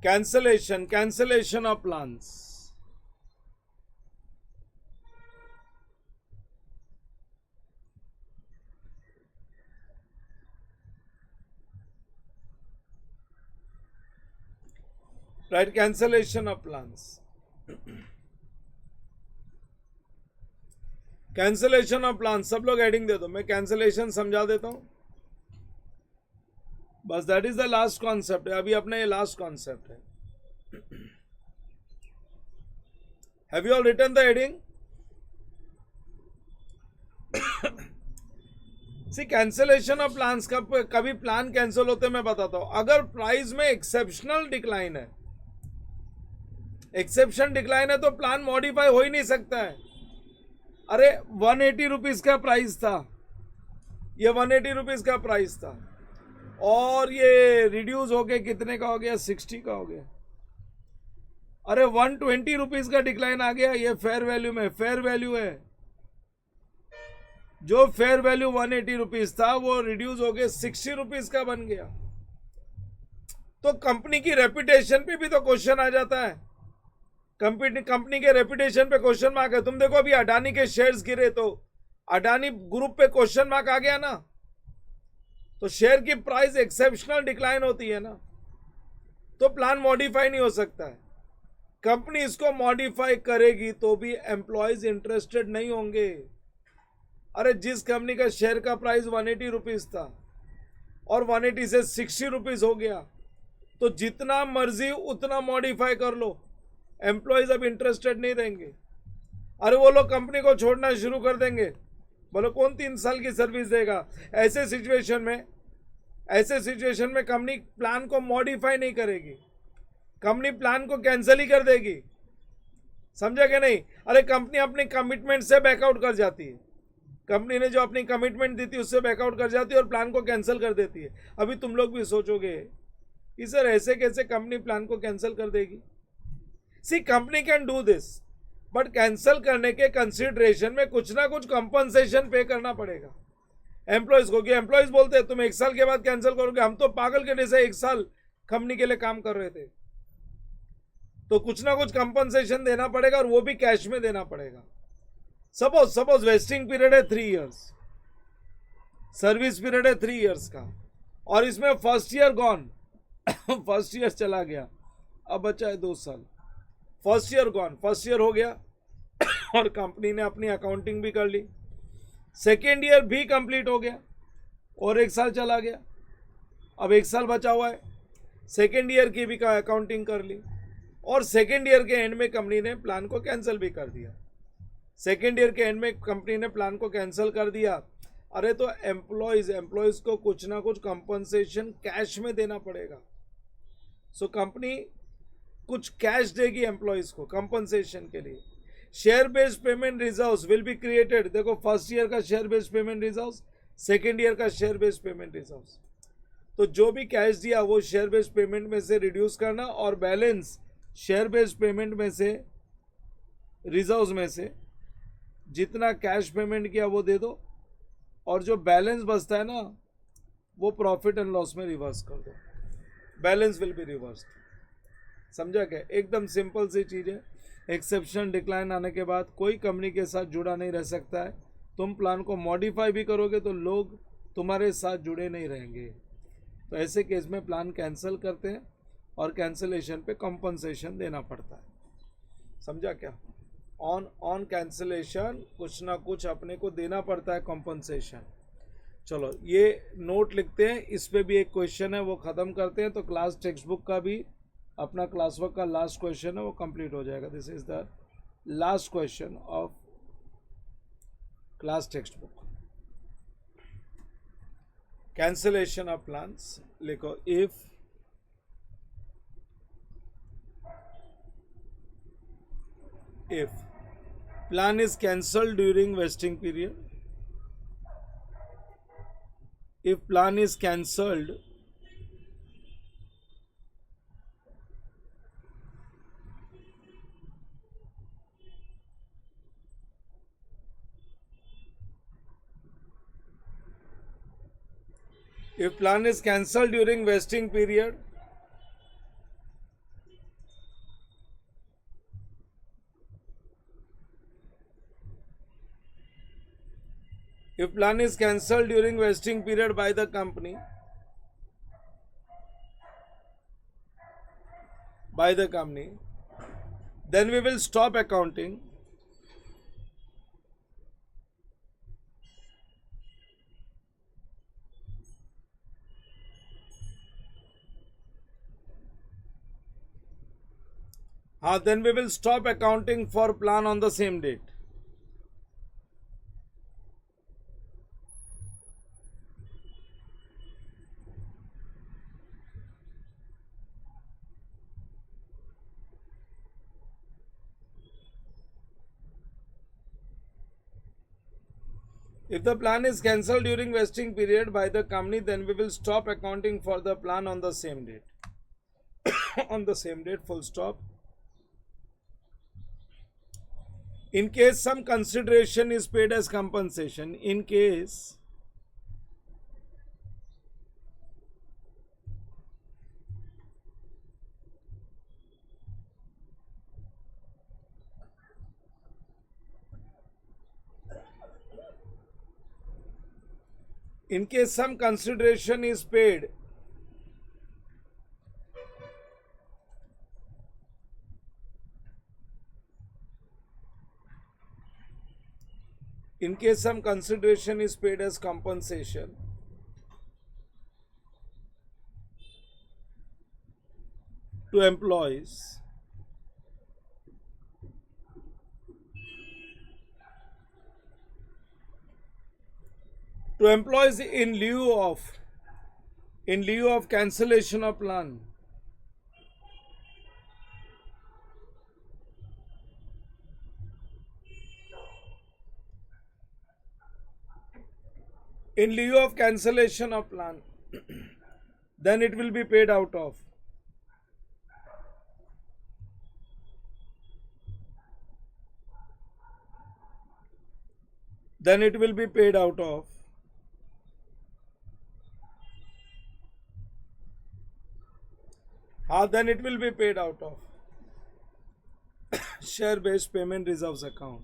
cancellation of plans. Right, cancellation of plans. Cancellation of plan, सब लोग हेडिंग दे दो, मैं कैंसलेशन समझा देता हूं बस। That is the last concept है, अभी अपना ये लास्ट कॉन्सेप्ट है। Have you all written the heading? See, cancellation of plans, कभी प्लान कैंसिल होते मैं बताता हूं। अगर प्राइस में एक्सेप्शनल डिक्लाइन है, एक्सेप्शन डिक्लाइन है तो प्लान मॉडिफाई हो ही नहीं सकता है। अरे 180 रुपीज का प्राइस था, ये 180 रुपीज का प्राइस था और ये रिड्यूस हो गया, कितने का हो गया? 60 का हो गया। अरे 120 रुपीज का डिक्लाइन आ गया, ये फेयर वैल्यू में, फेयर वैल्यू है। जो फेयर वैल्यू 180 रुपीज था वो रिड्यूस हो गया 60 रुपीज का बन गया। तो कंपनी की रेपुटेशन पे भी तो क्वेश्चन आ जाता है। कंपनी के रेपुटेशन पे क्वेश्चन मार्क है। तुम देखो अभी अडानी के शेयर्स गिरे तो अडानी ग्रुप पे क्वेश्चन मार्क आ गया ना, तो शेयर की प्राइस एक्सेप्शनल डिक्लाइन होती है ना, तो प्लान मॉडिफाई नहीं हो सकता है। कंपनी इसको मॉडिफाई करेगी तो भी एम्प्लॉयज इंटरेस्टेड नहीं होंगे। अरे जिस कंपनी का शेयर का प्राइस 180 रुपीज था और 180 से 60 रुपीज हो गया, तो जितना मर्जी उतना मॉडिफाई कर लो, एम्प्लॉयज अब इंटरेस्टेड नहीं रहेंगे। अरे वो लोग कंपनी को छोड़ना शुरू कर देंगे। बोलो कौन 3 साल की सर्विस देगा? ऐसे सिचुएशन में कंपनी प्लान को मॉडिफाई नहीं करेगी, कंपनी प्लान को कैंसिल ही कर देगी। समझा क्या नहीं? अरे कंपनी अपनी कमिटमेंट से बैकआउट कर जाती है, कंपनी ने जो अपनी कमिटमेंट दी थी उससे बैकआउट कर जाती है और प्लान को कैंसिल कर देती है। अभी तुम लोग भी सोचोगे कि सर ऐसे कैसे कंपनी प्लान को कैंसिल कर देगी? See company can do this, but cancel करने के कंसिडरेशन में कुछ ना कुछ कंपनसेशन पे करना पड़ेगा एम्प्लॉयज को। कि एम्प्लॉयज बोलते हैं तुम 1 साल के बाद कैंसिल करोगे, हम तो पागल के जैसे 1 साल कंपनी के लिए काम कर रहे थे। तो कुछ ना कुछ कंपनसेशन देना पड़ेगा और वो भी कैश में देना पड़ेगा। सपोज वेस्टिंग पीरियड है 3 इयर्स, सर्विस पीरियड है 3 इयर्स का, और इसमें first year gone first year चला गया, अब बचा है 2 साल। First year gone, first year हो गया और कंपनी ने अपनी अकाउंटिंग भी कर ली। सेकेंड ईयर भी कंप्लीट हो गया और 1 साल चला गया, अब 1 साल बचा हुआ है। सेकेंड ईयर की भी अकाउंटिंग कर ली और सेकेंड ईयर के एंड में कंपनी ने प्लान को कैंसिल भी कर दिया। सेकेंड ईयर के एंड में कंपनी ने प्लान को कैंसिल कर दिया। अरे तो एम्प्लॉयज को कुछ ना कुछ कंपनसेशन कैश में देना पड़ेगा। सो कंपनी कुछ कैश देगी एम्प्लॉयज को कंपनसेशन के लिए। Share based payment reserves will be created. देखो फर्स्ट ईयर का share based payment reserves, second year का शेयर बेस्ड पेमेंट रिजर्व्स। तो जो भी कैश दिया वो शेयर बेस्ड पेमेंट में से रिड्यूस करना और बैलेंस शेयर बेस्ड पेमेंट में से, रिजर्व्स में से जितना कैश पेमेंट किया वो दे दो और जो बैलेंस बचता है ना वो प्रॉफिट एंड लॉस में रिवर्स कर दो। Balance will be reversed. समझा क्या? एकदम सिंपल सी चीज़ है। एक्सेप्शनल डिक्लाइन आने के बाद कोई कंपनी के साथ जुड़ा नहीं रह सकता है। तुम प्लान को मॉडिफाई भी करोगे तो लोग तुम्हारे साथ जुड़े नहीं रहेंगे। तो ऐसे केस में प्लान कैंसिल करते हैं और कैंसिलेशन पे कंपनसेशन देना पड़ता है। समझा क्या? ऑन कैंसिलेशन कुछ ना कुछ अपने को देना पड़ता है कंपनसेशन। चलो ये नोट लिखते हैं, इस पे भी एक क्वेश्चन है वो ख़त्म करते हैं, तो क्लास टेक्स्ट बुक का भी अपना क्लास वर्क का लास्ट क्वेश्चन है वो कंप्लीट हो जाएगा। This is the last question of class text book. Cancellation of plans लिखो। if plan is cancelled during vesting period, if plan is cancelled during vesting period, if plan is cancelled during vesting period by the company, then we will stop accounting for plan on the same date. If the plan is cancelled during vesting period by the company, then we will stop accounting for the plan on the same date. On the same date, full stop. In case some consideration is paid as compensation, in case some consideration is paid In case some consideration is paid as compensation, to employees, in lieu of cancellation of plan, in lieu of cancellation of plan, then it will be paid out of. Then it will be paid out of then it will be paid out of share based payment reserves account.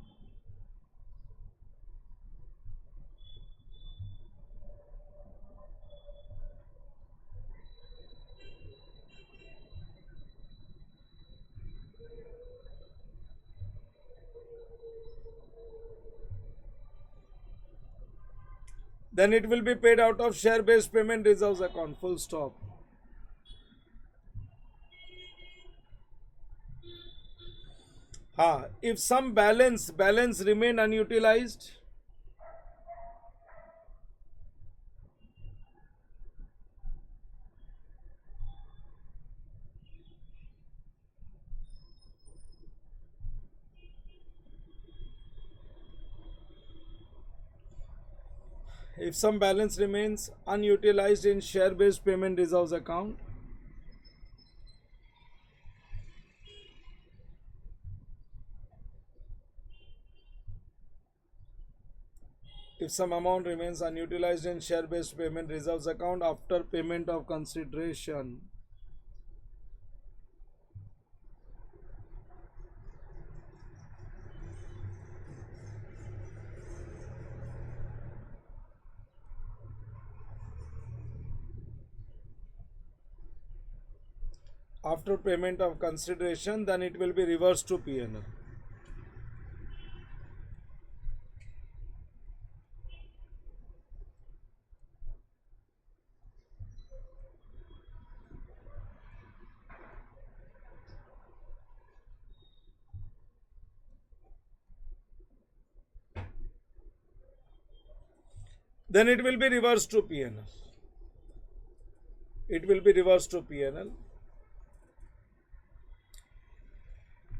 Then it will be paid out of share based payment reserves account, full stop. If some balance remain unutilized, remains unutilized in share based payment reserves account, if some amount remains unutilized in share based payment reserves account after payment of consideration, then it will be reversed to P&L. Then it will be reversed to P&L. It will be reversed to P&L.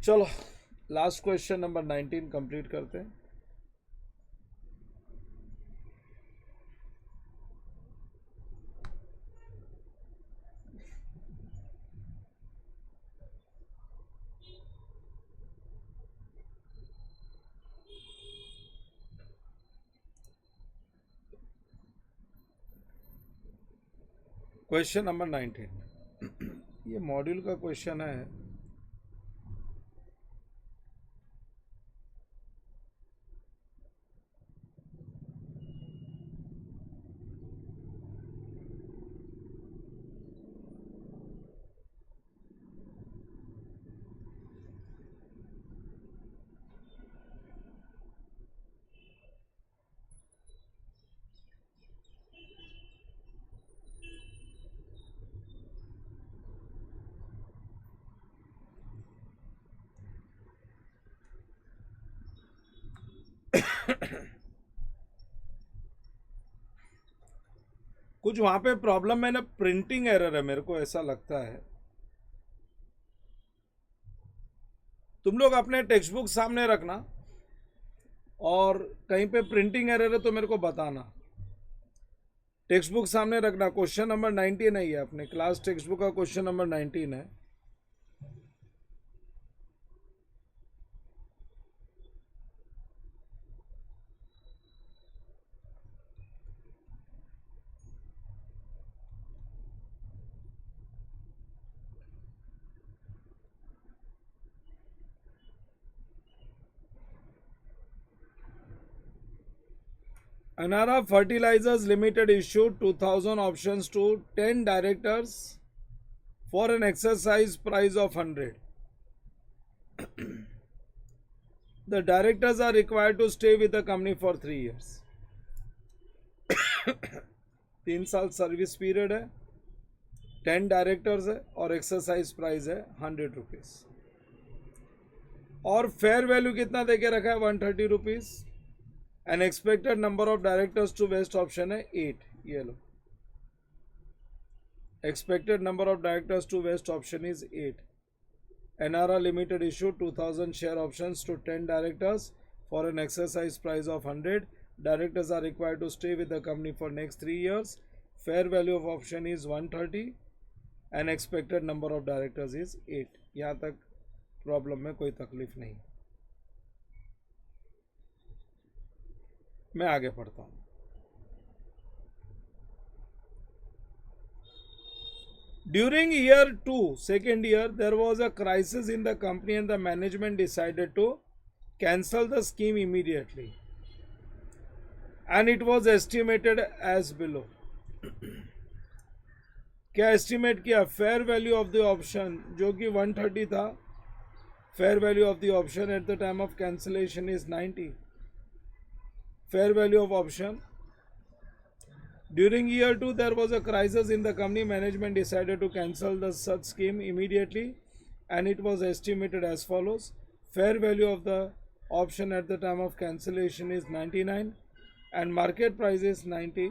चलो last question number 19 complete करते हैं. Question number 19 ये module का question है. कुछ वहां पे problem है ना, प्रिंटिंग एरर है, मेरे को ऐसा लगता है. तुम लोग अपने टेक्स्ट बुक सामने रखना और कहीं पे प्रिंटिंग एरर है तो मेरे को बताना. टेक्स्ट बुक सामने रखना. क्वेश्चन नंबर 19 है, ये अपने क्लास टेक्स्ट बुक का क्वेश्चन नंबर 19 है. Anara Fertilizers Limited issued 2000 options to 10 directors for an exercise price of 100. The directors are required to stay with the company for 3 years. 3 साल service period है, 10 directors है और exercise price है 100 rupees और fair value कितना देके रखा है 130 rupees. And expected number of directors to vest option है 8. ये लो, expected number of directors to vest option is 8. NRA Limited issued 2000 share options to 10 directors for an exercise price of 100. Directors are required to stay with the company for next 3 years. Fair value of option is 130 and expected number of directors is 8. यहाँ तक problem में कोई तकलीफ नहीं. मैं आगे पढ़ता हूँ. During year 2, second year, there was a crisis in the company and the management decided to cancel the scheme immediately. And it was estimated as below. क्या estimate किया? Fair value of the option जो कि 130 था. Fair value of the option at the time of cancellation is 90. Fair value of option. During year 2, there was a crisis in the company. Management decided to cancel the such scheme immediately, and it was estimated as follows. Fair value of the option at the time of cancellation is 99, and market price is 90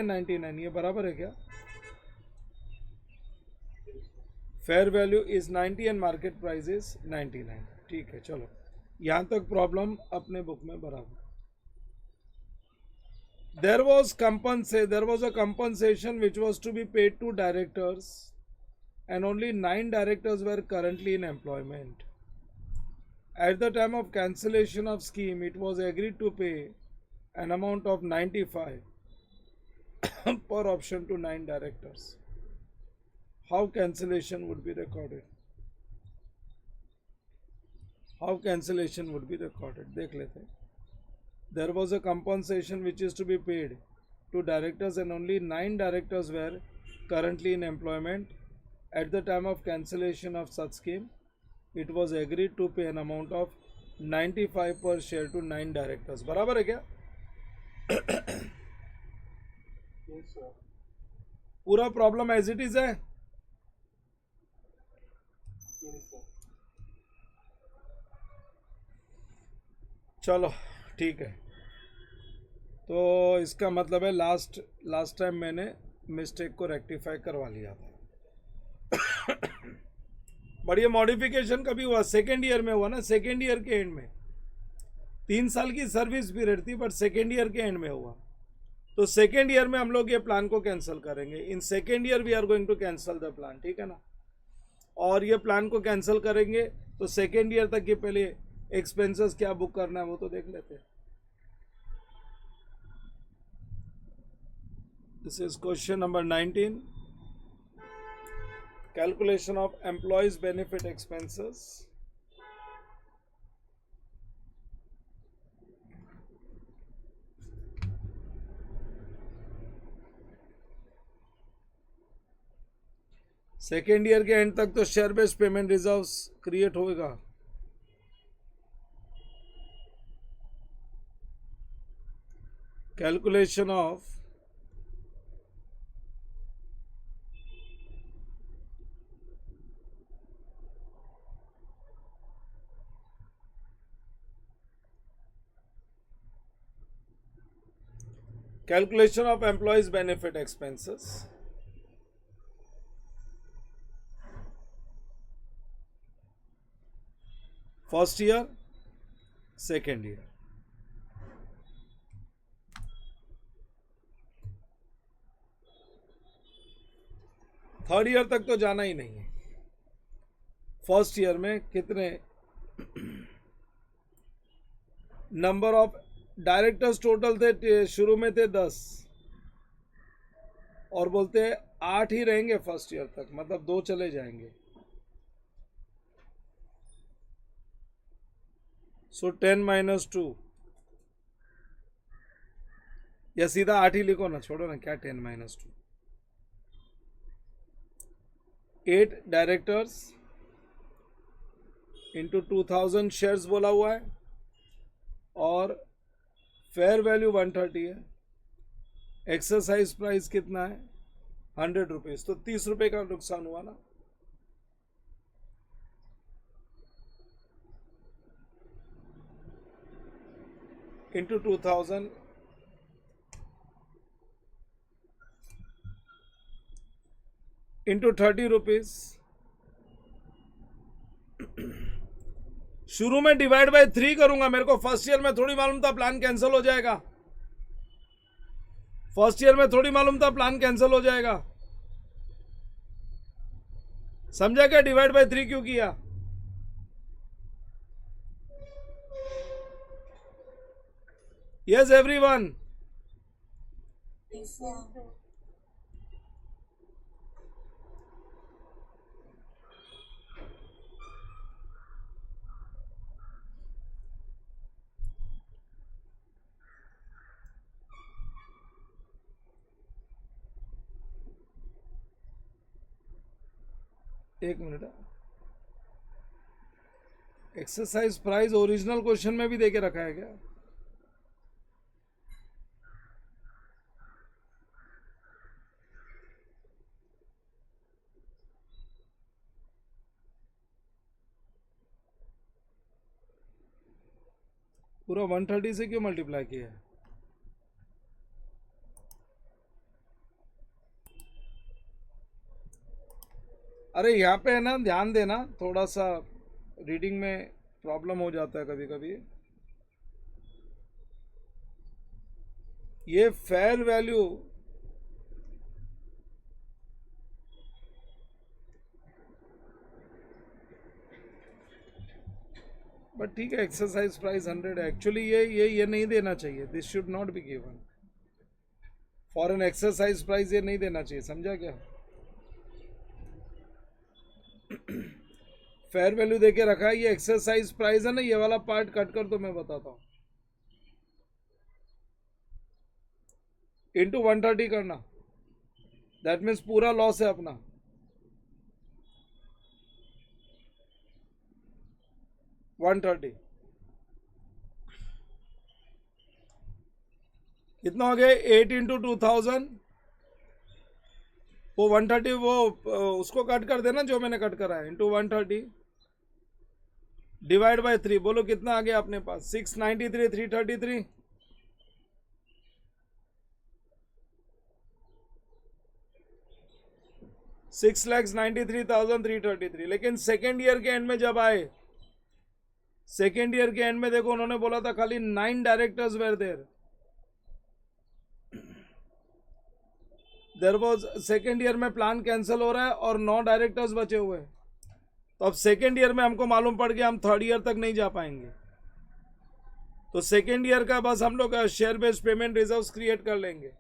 and 99. ये बराबर है क्या? Fair value is 90 and market price is 99. ठीक है, चलो यहाँ तक problem अपने बुक में बराबर. There was a compensation which was to be paid to directors, and only 9 directors were currently in employment. At the time of cancellation of scheme, it was agreed to pay an amount of 95 per option to 9 directors. How cancellation would be recorded? देख लेते हैं. There was a compensation which is to be paid to directors, and only 9 directors were currently in employment. At the time of cancellation of such scheme, it was agreed to pay an amount of 95 per share to 9 directors. बराबर है क्या? Yes, sir. पूरा problem as it is है. Yes, sir. चलो ठीक है. तो इसका मतलब है लास्ट टाइम मैंने मिस्टेक को रेक्टिफाई करवा लिया था. बट ये मॉडिफिकेशन कभी हुआ? सेकेंड ईयर में हुआ ना. सेकेंड ईयर के एंड में 3 साल की सर्विस पीरियड थी, बट सेकेंड ईयर के एंड में हुआ. तो सेकेंड ईयर में हम लोग ये प्लान को कैंसिल करेंगे. In second year we are going to cancel the plan. ठीक है ना. और ये प्लान को कैंसिल करेंगे तो सेकेंड ईयर तक के पहले एक्सपेंसेस क्या बुक करना है वो तो देख लेते हैं. This is question number 19. Calculation of employees' benefit expenses. Second year के एंड तक तो share based payment reserves create होगा. Calculation of employees benefit expenses. First year, second year. Third year तक तो जाना ही नहीं है. फर्स्ट ईयर में कितने नंबर ऑफ डायरेक्टर्स टोटल थे? शुरू में थे 10 और बोलते हैं 8 ही रहेंगे फर्स्ट ईयर तक, मतलब 2 चले जाएंगे. सो 10 - 2 या सीधा 8 ही लिखो ना, छोड़ो ना, क्या 10 - 2. 8 डायरेक्टर्स इंटू 2000 शेयर्स बोला हुआ है. और फेयर वैल्यू 130 है, एक्सरसाइज प्राइस कितना है 100 रुपीज, तो 30 रुपए का नुकसान हुआ ना। Into 2000 into 30 rupees. शुरू में डिवाइड बाय 3 करूंगा, मेरे को फर्स्ट ईयर में थोड़ी मालूम था प्लान कैंसिल हो जाएगा। फर्स्ट ईयर में थोड़ी मालूम था प्लान कैंसिल हो जाएगा। समझा क्या डिवाइड बाय 3 क्यों किया? Yes everyone. Yes, sir. एक minute, exercise price original question में भी देके रखा है क्या? पूरा 130 से क्यों मल्टीप्लाई किया है? अरे यहाँ पे है ना, ध्यान देना, थोड़ा सा रीडिंग में प्रॉब्लम हो जाता है कभी कभी। ये फेयर वैल्यू बट ठीक है, एक्सरसाइज प्राइस 100 है एक्चुअली। ये नहीं देना चाहिए, this should not be given for an exercise price, ये नहीं देना चाहिए, समझा क्या? फेयर वैल्यू देके रखा है, ये एक्सरसाइज प्राइस है ना, ये वाला पार्ट कट कर तो मैं बताता हूं। इंटू 130 करना, दैट मीन्स पूरा लॉस है अपना। $130 कितना हो गया? 8 इंटू 2000, वो 130, वो उसको कट कर देना जो मैंने कट करा है, इंटू 130 डिवाइड बाय 3। बोलो कितना आ गया अपने पास? 693 333 6,93,333। लेकिन सेकेंड ईयर के एंड में जब आए, सेकेंड ईयर के एंड में देखो उन्होंने बोला था खाली 9 directors were there was, second year में प्लान कैंसिल हो रहा है और 9 डायरेक्टर्स बचे हुए हैं। तो अब सेकेंड ईयर में हमको मालूम पड़ गया हम थर्ड ईयर तक नहीं जा पाएंगे, तो सेकेंड ईयर का बस हम लोग share based payment reserves create कर लेंगे।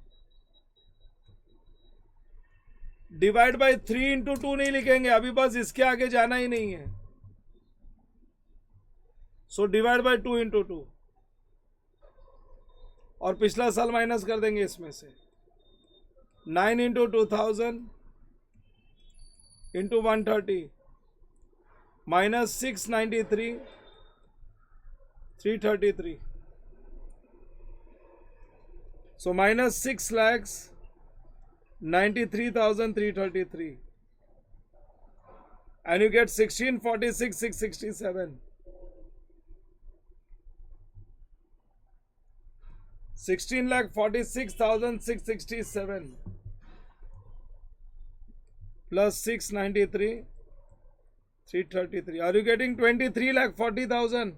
डिवाइड बाय 3 इंटू 2 नहीं लिखेंगे अभी, बस इसके आगे जाना ही नहीं है। सो डिवाइड बाय 2 इंटू 2, और पिछला साल माइनस कर देंगे इसमें से। 9 into 2000 into 130 minus 693 333, so minus 6,93,333, and you get 1646,667. 16,46,667 plus 693,333. Are you getting 23,40,000?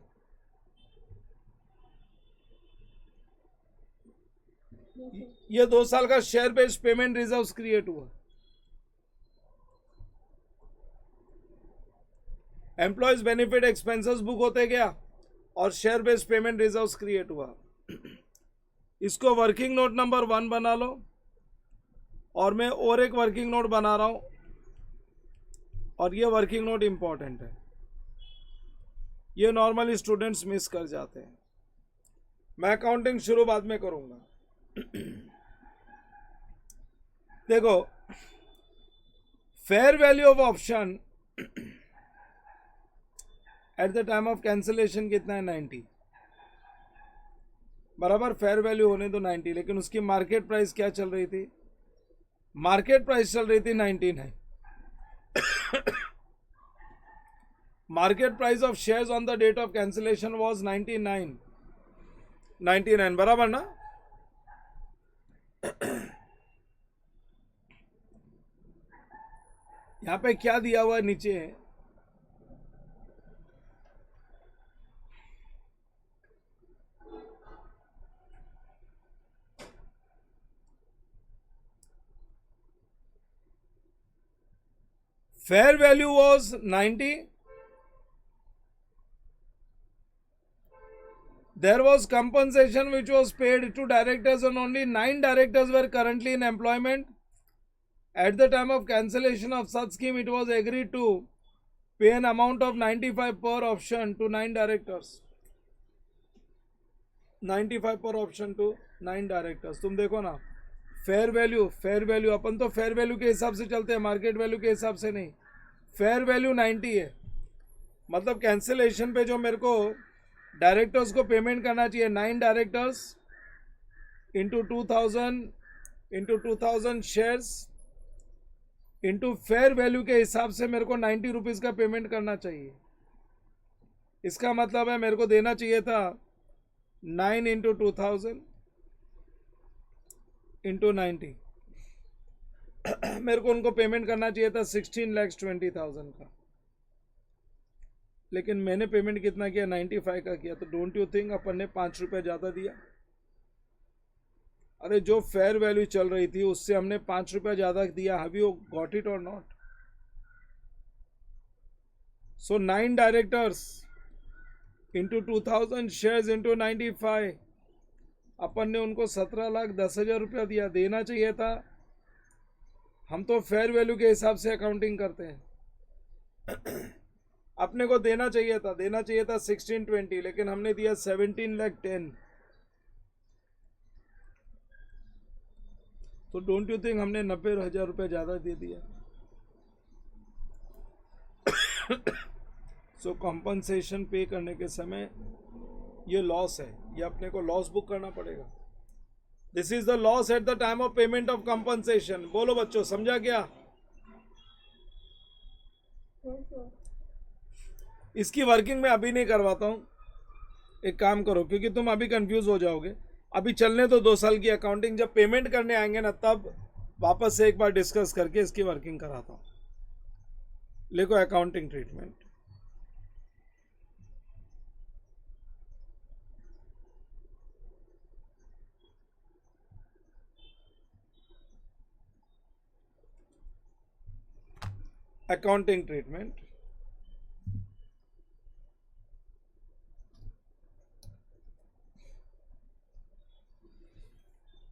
ये 2 साल का share based payment reserves create हुआ। एम्प्लॉयज बेनिफिट एक्सपेंसेस बुक होते गया और share based payment reserves create हुआ। इसको वर्किंग नोट नंबर 1 बना लो, और मैं और एक वर्किंग नोट बना रहा हूं, और ये वर्किंग नोट इंपॉर्टेंट है, ये नॉर्मली स्टूडेंट्स मिस कर जाते हैं। मैं अकाउंटिंग शुरू बाद में करूंगा। देखो, fair value of option eight the time of cancellation कितना है? 90। बराबर, फेयर वैल्यू होने दो 90, लेकिन उसकी मार्केट प्राइस क्या चल रही थी? मार्केट प्राइस चल रही थी 99। Market price of shares on the date of cancellation was 99, बराबर ना? यहां पे क्या दिया हुआ है नीचे? fair value was 90. There was compensation which was paid to directors, and only 9 directors were currently in employment. At the time of cancellation of such scheme, it was agreed to pay an amount of 95 per option to 9 directors. 95 पर option to 9 directors. तुम देखो ना, fair value अपन तो fair value के हिसाब से चलते हैं, मार्केट वैल्यू के हिसाब से नहीं. फेयर वैल्यू 90 है, मतलब कैंसिलेशन पे जो मेरे को डायरेक्टर्स को पेमेंट करना चाहिए, 9 directors into 2000 shares into fair value के हिसाब से मेरे को 90 रुपीज़ का पेमेंट करना चाहिए. इसका मतलब है मेरे को देना चाहिए था 9 इंटू 2000 इंटू 90. मेरे को उनको पेमेंट करना चाहिए था 16,20,000 का, लेकिन मैंने पेमेंट कितना किया? 95 का किया. तो डोंट यू थिंक अपन ने 5 रुपये ज़्यादा दिया? अरे जो फेयर वैल्यू चल रही थी उससे हमने 5 रुपये ज़्यादा दिया. हैव यू गॉट इट और not? So 9 directors into 2000 shares into 95, अपन ने उनको 17,10,000 रुपया दिया. देना चाहिए था. हम तो फेयर वैल्यू के हिसाब से अकाउंटिंग करते हैं. अपने को देना चाहिए था 1620, लेकिन हमने दिया 17,10,000. तो डोंट यू थिंक हमने 90,000 रुपये ज़्यादा दे दिया? सो कॉम्पनसेशन पे करने के समय ये लॉस है, ये अपने को लॉस बुक करना पड़ेगा. This is the loss eight the time of payment of compensation. बोलो बच्चों, समझा क्या? Yes, sir. इसकी वर्किंग मैं अभी नहीं करवाता हूँ. एक काम करो, क्योंकि तुम अभी कंफ्यूज हो जाओगे. अभी चलने तो 2 साल की अकाउंटिंग, जब पेमेंट करने आएंगे ना तब वापस से एक बार डिस्कस करके इसकी वर्किंग कराता हूँ. लिखो अकाउंटिंग ट्रीटमेंट. Accounting treatment.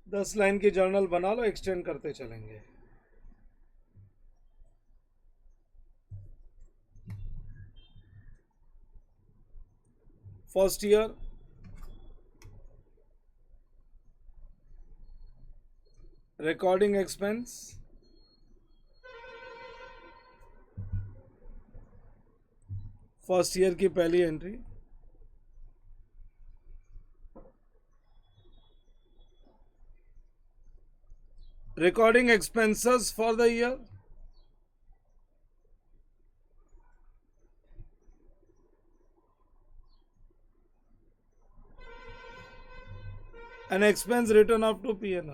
दस लाइन की जर्नल बना लो, एक्सटेंड करते चलेंगे. First year, recording expense, first year की पहली entry. Recording expenses for the year. An expense written off to P&L.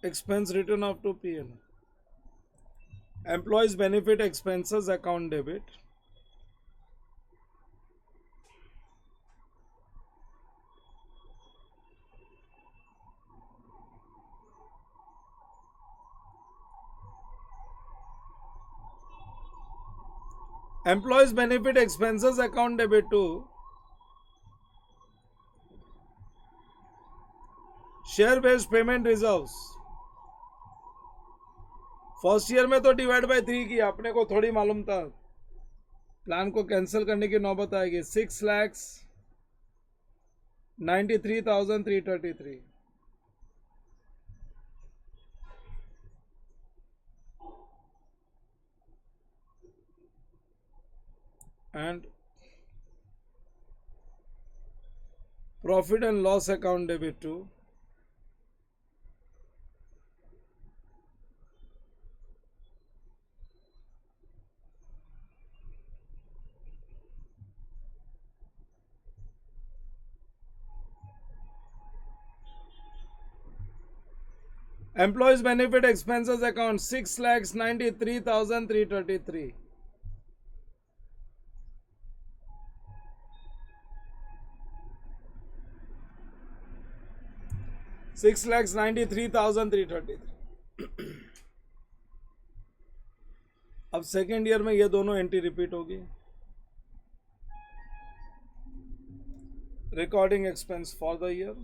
Expense written off to P&L. Employees benefit expenses account debit. Employees benefit expenses account debit to share based payment reserves. First year में तो divide by 3 किया, अपने को थोड़ी मालूम था plan को cancel करने की नौबत आएगी. 6,93,333. and profit and loss account debit to employees benefit expenses account 6,93,333. $6,93,333. अब सेकेंड ईयर में ये दोनों एंट्री रिपीट होगी. Recording expense for the year.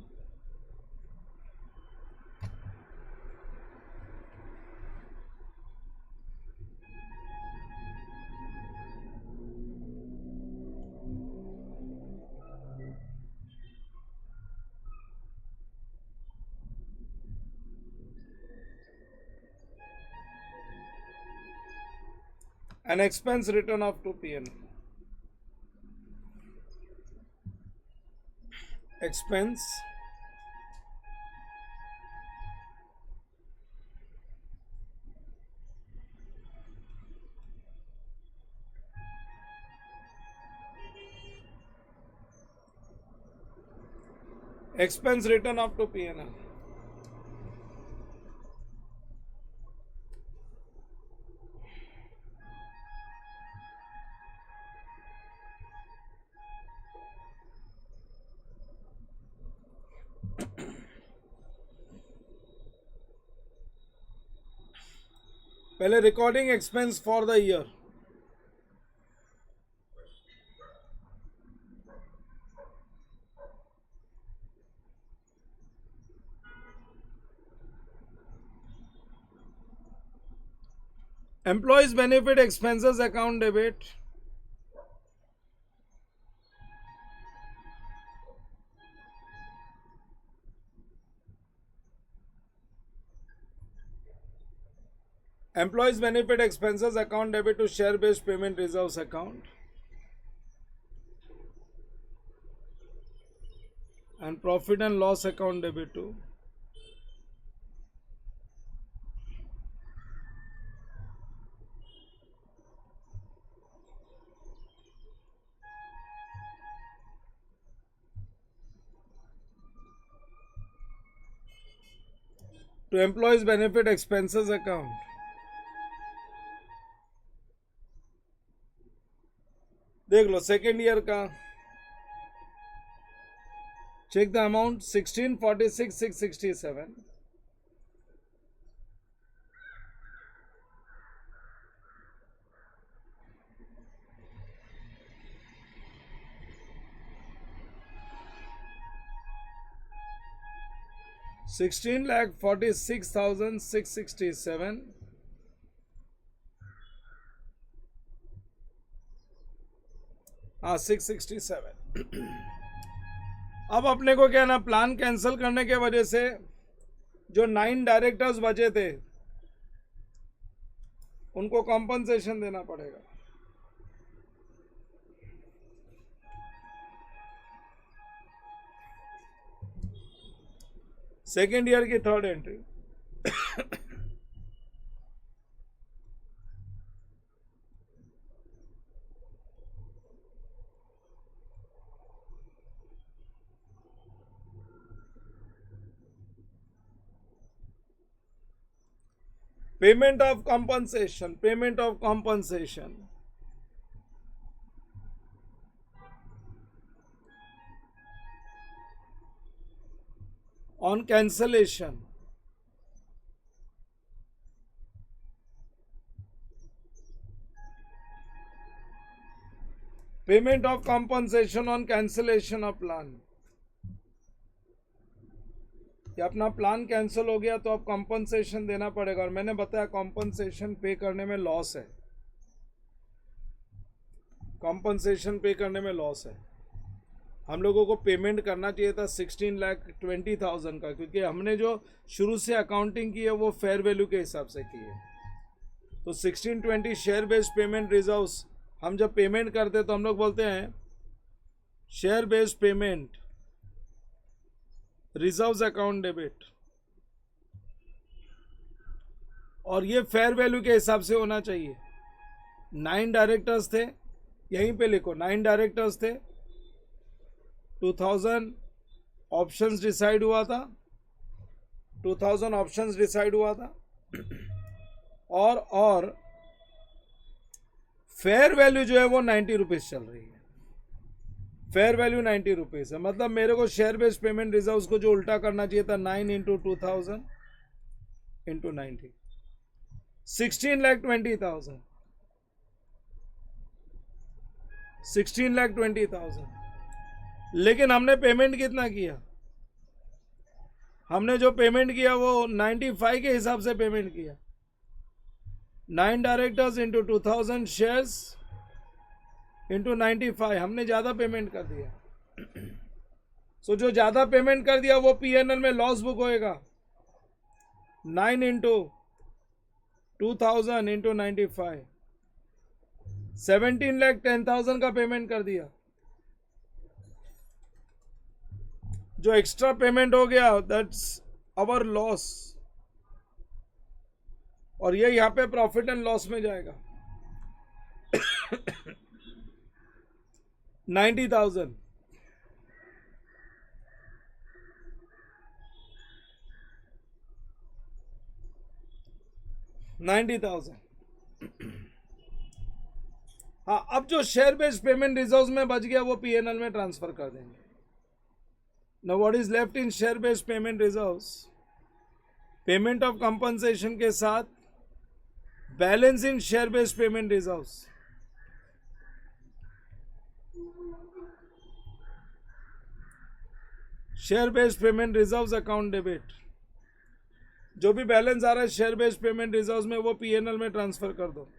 An expense written off to P&L. Expense written off to P&L. पहले recording expense for the year. Employees benefit expenses account debit Employees benefit expenses account debit to share based payment reserves account and profit and loss account debit to employees benefit expenses account. देख लो second year का. Check the amount 1646,667. $16,46,667. हाँ 667. अब अपने को क्या ना plan cancel करने के वजह से जो 9 डायरेक्टर्स बचे थे उनको कॉम्पनसेशन देना पड़ेगा. सेकेंड ईयर की third entry. Payment of compensation. On cancellation. Payment of compensation on cancellation of plan. कि अपना प्लान कैंसिल हो गया तो अब कॉम्पनसेशन देना पड़ेगा. और मैंने बताया कॉम्पनसेशन पे करने में लॉस है. कॉम्पनसेशन पे करने में लॉस है. हम लोगों को पेमेंट करना चाहिए था 16,20,000 का, क्योंकि हमने जो शुरू से अकाउंटिंग की है वो फेयर वैल्यू के हिसाब से की है. तो 1620 शेयर बेस्ड पेमेंट रिजर्व्स हम जब पेमेंट करते तो हम लोग बोलते हैं share based payment, reserves account debit, और ये फेयर वैल्यू के हिसाब से होना चाहिए। 9 डायरेक्टर्स थे, यहीं पे लिखो 9 डायरेक्टर्स थे, 2000 ऑप्शंस डिसाइड हुआ था, 2000 ऑप्शंस डिसाइड हुआ था, और फेयर वैल्यू जो है वो 90 रुपीज चल रही है। फेयर वैल्यू 90 रुपीज है, मतलब मेरे को शेयर बेस्ड पेमेंट रिजर्व्स को जो उल्टा करना चाहिए था 9 इंटू 2000 इंटू 90, 16,20,000, 16,20,000। लेकिन हमने पेमेंट कितना किया? हमने जो पेमेंट किया वो 95 के हिसाब से पेमेंट किया। 9 डायरेक्टर्स इंटू 2000 शेयर्स इंटू 95, हमने ज़्यादा पेमेंट कर दिया। सो जो ज़्यादा पेमेंट कर दिया वो पीएनएल में लॉस बुक होएगा। 9 इंटू 2000 इंटू 95, 17,10,000 का पेमेंट कर दिया। जो एक्स्ट्रा पेमेंट हो गया दैट्स अवर लॉस, और ये यहां पे प्रॉफिट एंड लॉस में जाएगा। 90,000, हाँ, अब जो शेयर बेस्ड पेमेंट रिजर्व्स में बच गया वो पीएनएल में ट्रांसफर कर देंगे। Now what is left in share based payment reserves? Payment of compensation के साथ बैलेंस इन share based payment reserves. Share based payment reserves account debit, जो भी बैलेंस आ रहा है शेयर बेस्ड पेमेंट रिजर्व्स में वो पीएनएल में ट्रांसफर कर दो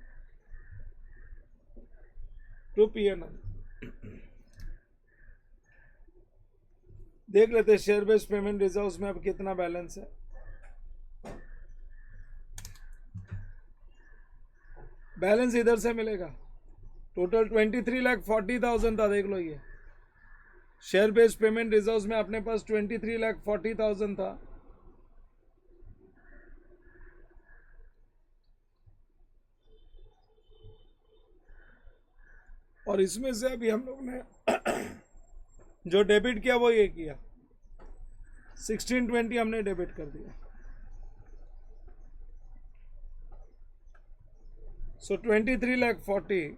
टू पीएनएल। देख लेते हैं शेयर बेस्ड पेमेंट रिजर्व्स में अब कितना बैलेंस है। बैलेंस इधर से मिलेगा, टोटल 23,40,000 था, देख लो। ये शेयर बेस्ड पेमेंट रिजर्व्स में अपने पास 23,40,000 था। और इसमें से अभी हम लोग ने जो डेबिट किया वो ये किया, 1620 हमने डेबिट कर दिया। सो 23,40,000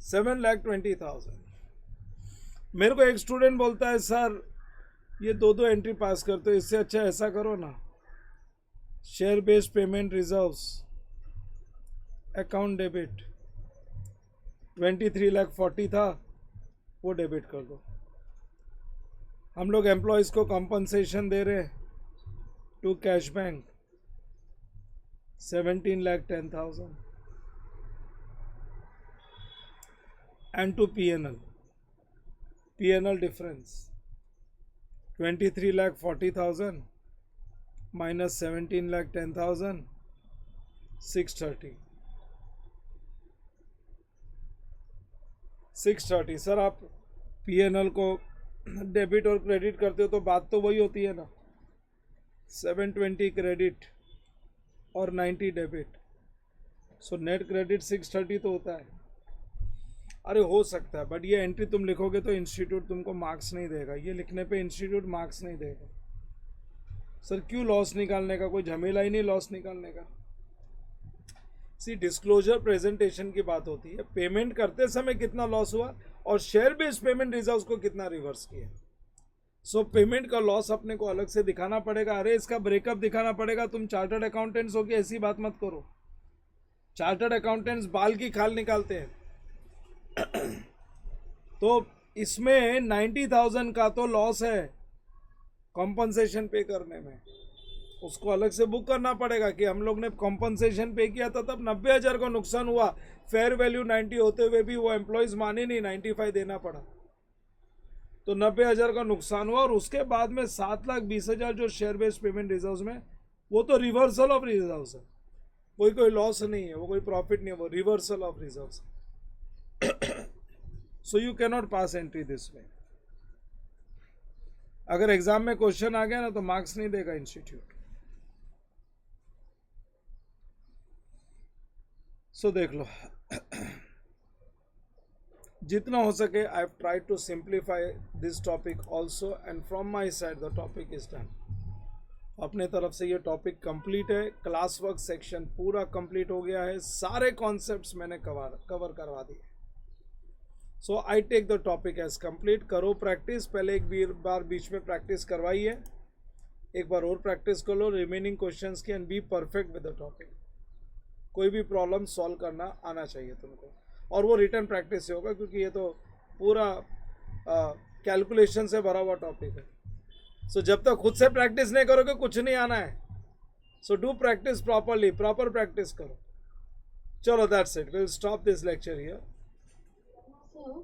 7,20,000। मेरे को एक स्टूडेंट बोलता है सर ये दो एंट्री पास करते हो, इससे अच्छा ऐसा करो ना, share based payment reserves account debit 23,40,000 था वो डेबिट कर दो। हम लोग एम्प्लॉयज़ को कंपनसेशन दे रहे to cash bank 17,10,000 and to PNL difference 23,40,000 minus 17,10,000, 630। Sir आप PNL को डेबिट और क्रेडिट करते हो तो बात तो वही होती है ना, 720 क्रेडिट और 90 डेबिट, सो नेट क्रेडिट 630 तो होता है। अरे हो सकता है, बट ये एंट्री तुम लिखोगे तो इंस्टीट्यूट तुमको मार्क्स नहीं देगा। ये लिखने पे इंस्टीट्यूट मार्क्स नहीं देगा। सर क्यों लॉस निकालने का, कोई झमेला ही नहीं लॉस निकालने का। सी डिस्क्लोजर प्रेजेंटेशन की बात होती है, पेमेंट करते समय कितना लॉस हुआ और शेयर बेस्ड पेमेंट रिजर्व्स को कितना रिवर्स किया। सो पेमेंट का लॉस अपने को अलग से दिखाना पड़ेगा। अरे इसका ब्रेकअप दिखाना पड़ेगा। तुम चार्टर्ड अकाउंटेंट्स हो के ऐसी बात मत करो। चार्टर्ड अकाउंटेंट्स बाल की खाल निकालते हैं। तो इसमें 90,000 का तो लॉस है कॉम्पनसेशन पे करने में, उसको अलग से बुक करना पड़ेगा कि हम लोग ने कॉम्पनसेशन पे किया था तब 90,000 का नुकसान हुआ, फेयर वैल्यू 90 होते हुए भी वो एम्प्लॉयज माने नहीं, 95 देना पड़ा, तो 90,000 का नुकसान हुआ। और उसके बाद में 7,20,000 जो शेयर बेस्ड पेमेंट रिजर्व में, वो तो रिवर्सल ऑफ रिजर्व है, कोई लॉस नहीं है, वो कोई प्रॉफिट नहीं है, वो reversal of reserve. So you cannot pass entry this way. अगर एग्जाम में क्वेश्चन आ गया ना तो मार्क्स नहीं देगा इंस्टीट्यूट। सो देख लो, जितना हो सके I have tried to simplify this topic also, and from my side the topic is done. अपने तरफ से ये टॉपिक कंप्लीट है, क्लास वर्क सेक्शन पूरा कंप्लीट हो गया है, सारे कॉन्सेप्ट्स मैंने कवर करवा दिए। So I take the topic as complete. करो प्रैक्टिस, पहले एक बार बीच में प्रैक्टिस करवाइए, एक बार और प्रैक्टिस कर लो रिमेनिंग क्वेश्चंस की, and be perfect with the topic. कोई भी प्रॉब्लम सॉल्व करना आना चाहिए तुमको, और वो रिटर्न प्रैक्टिस से होगा, क्योंकि ये तो पूरा कैलकुलेशन से भरा हुआ टॉपिक है। सो जब तक खुद से प्रैक्टिस नहीं करोगे कुछ नहीं आना है। So do practice properly, proper practice करो। चलो that's it, will stop this lecture here. So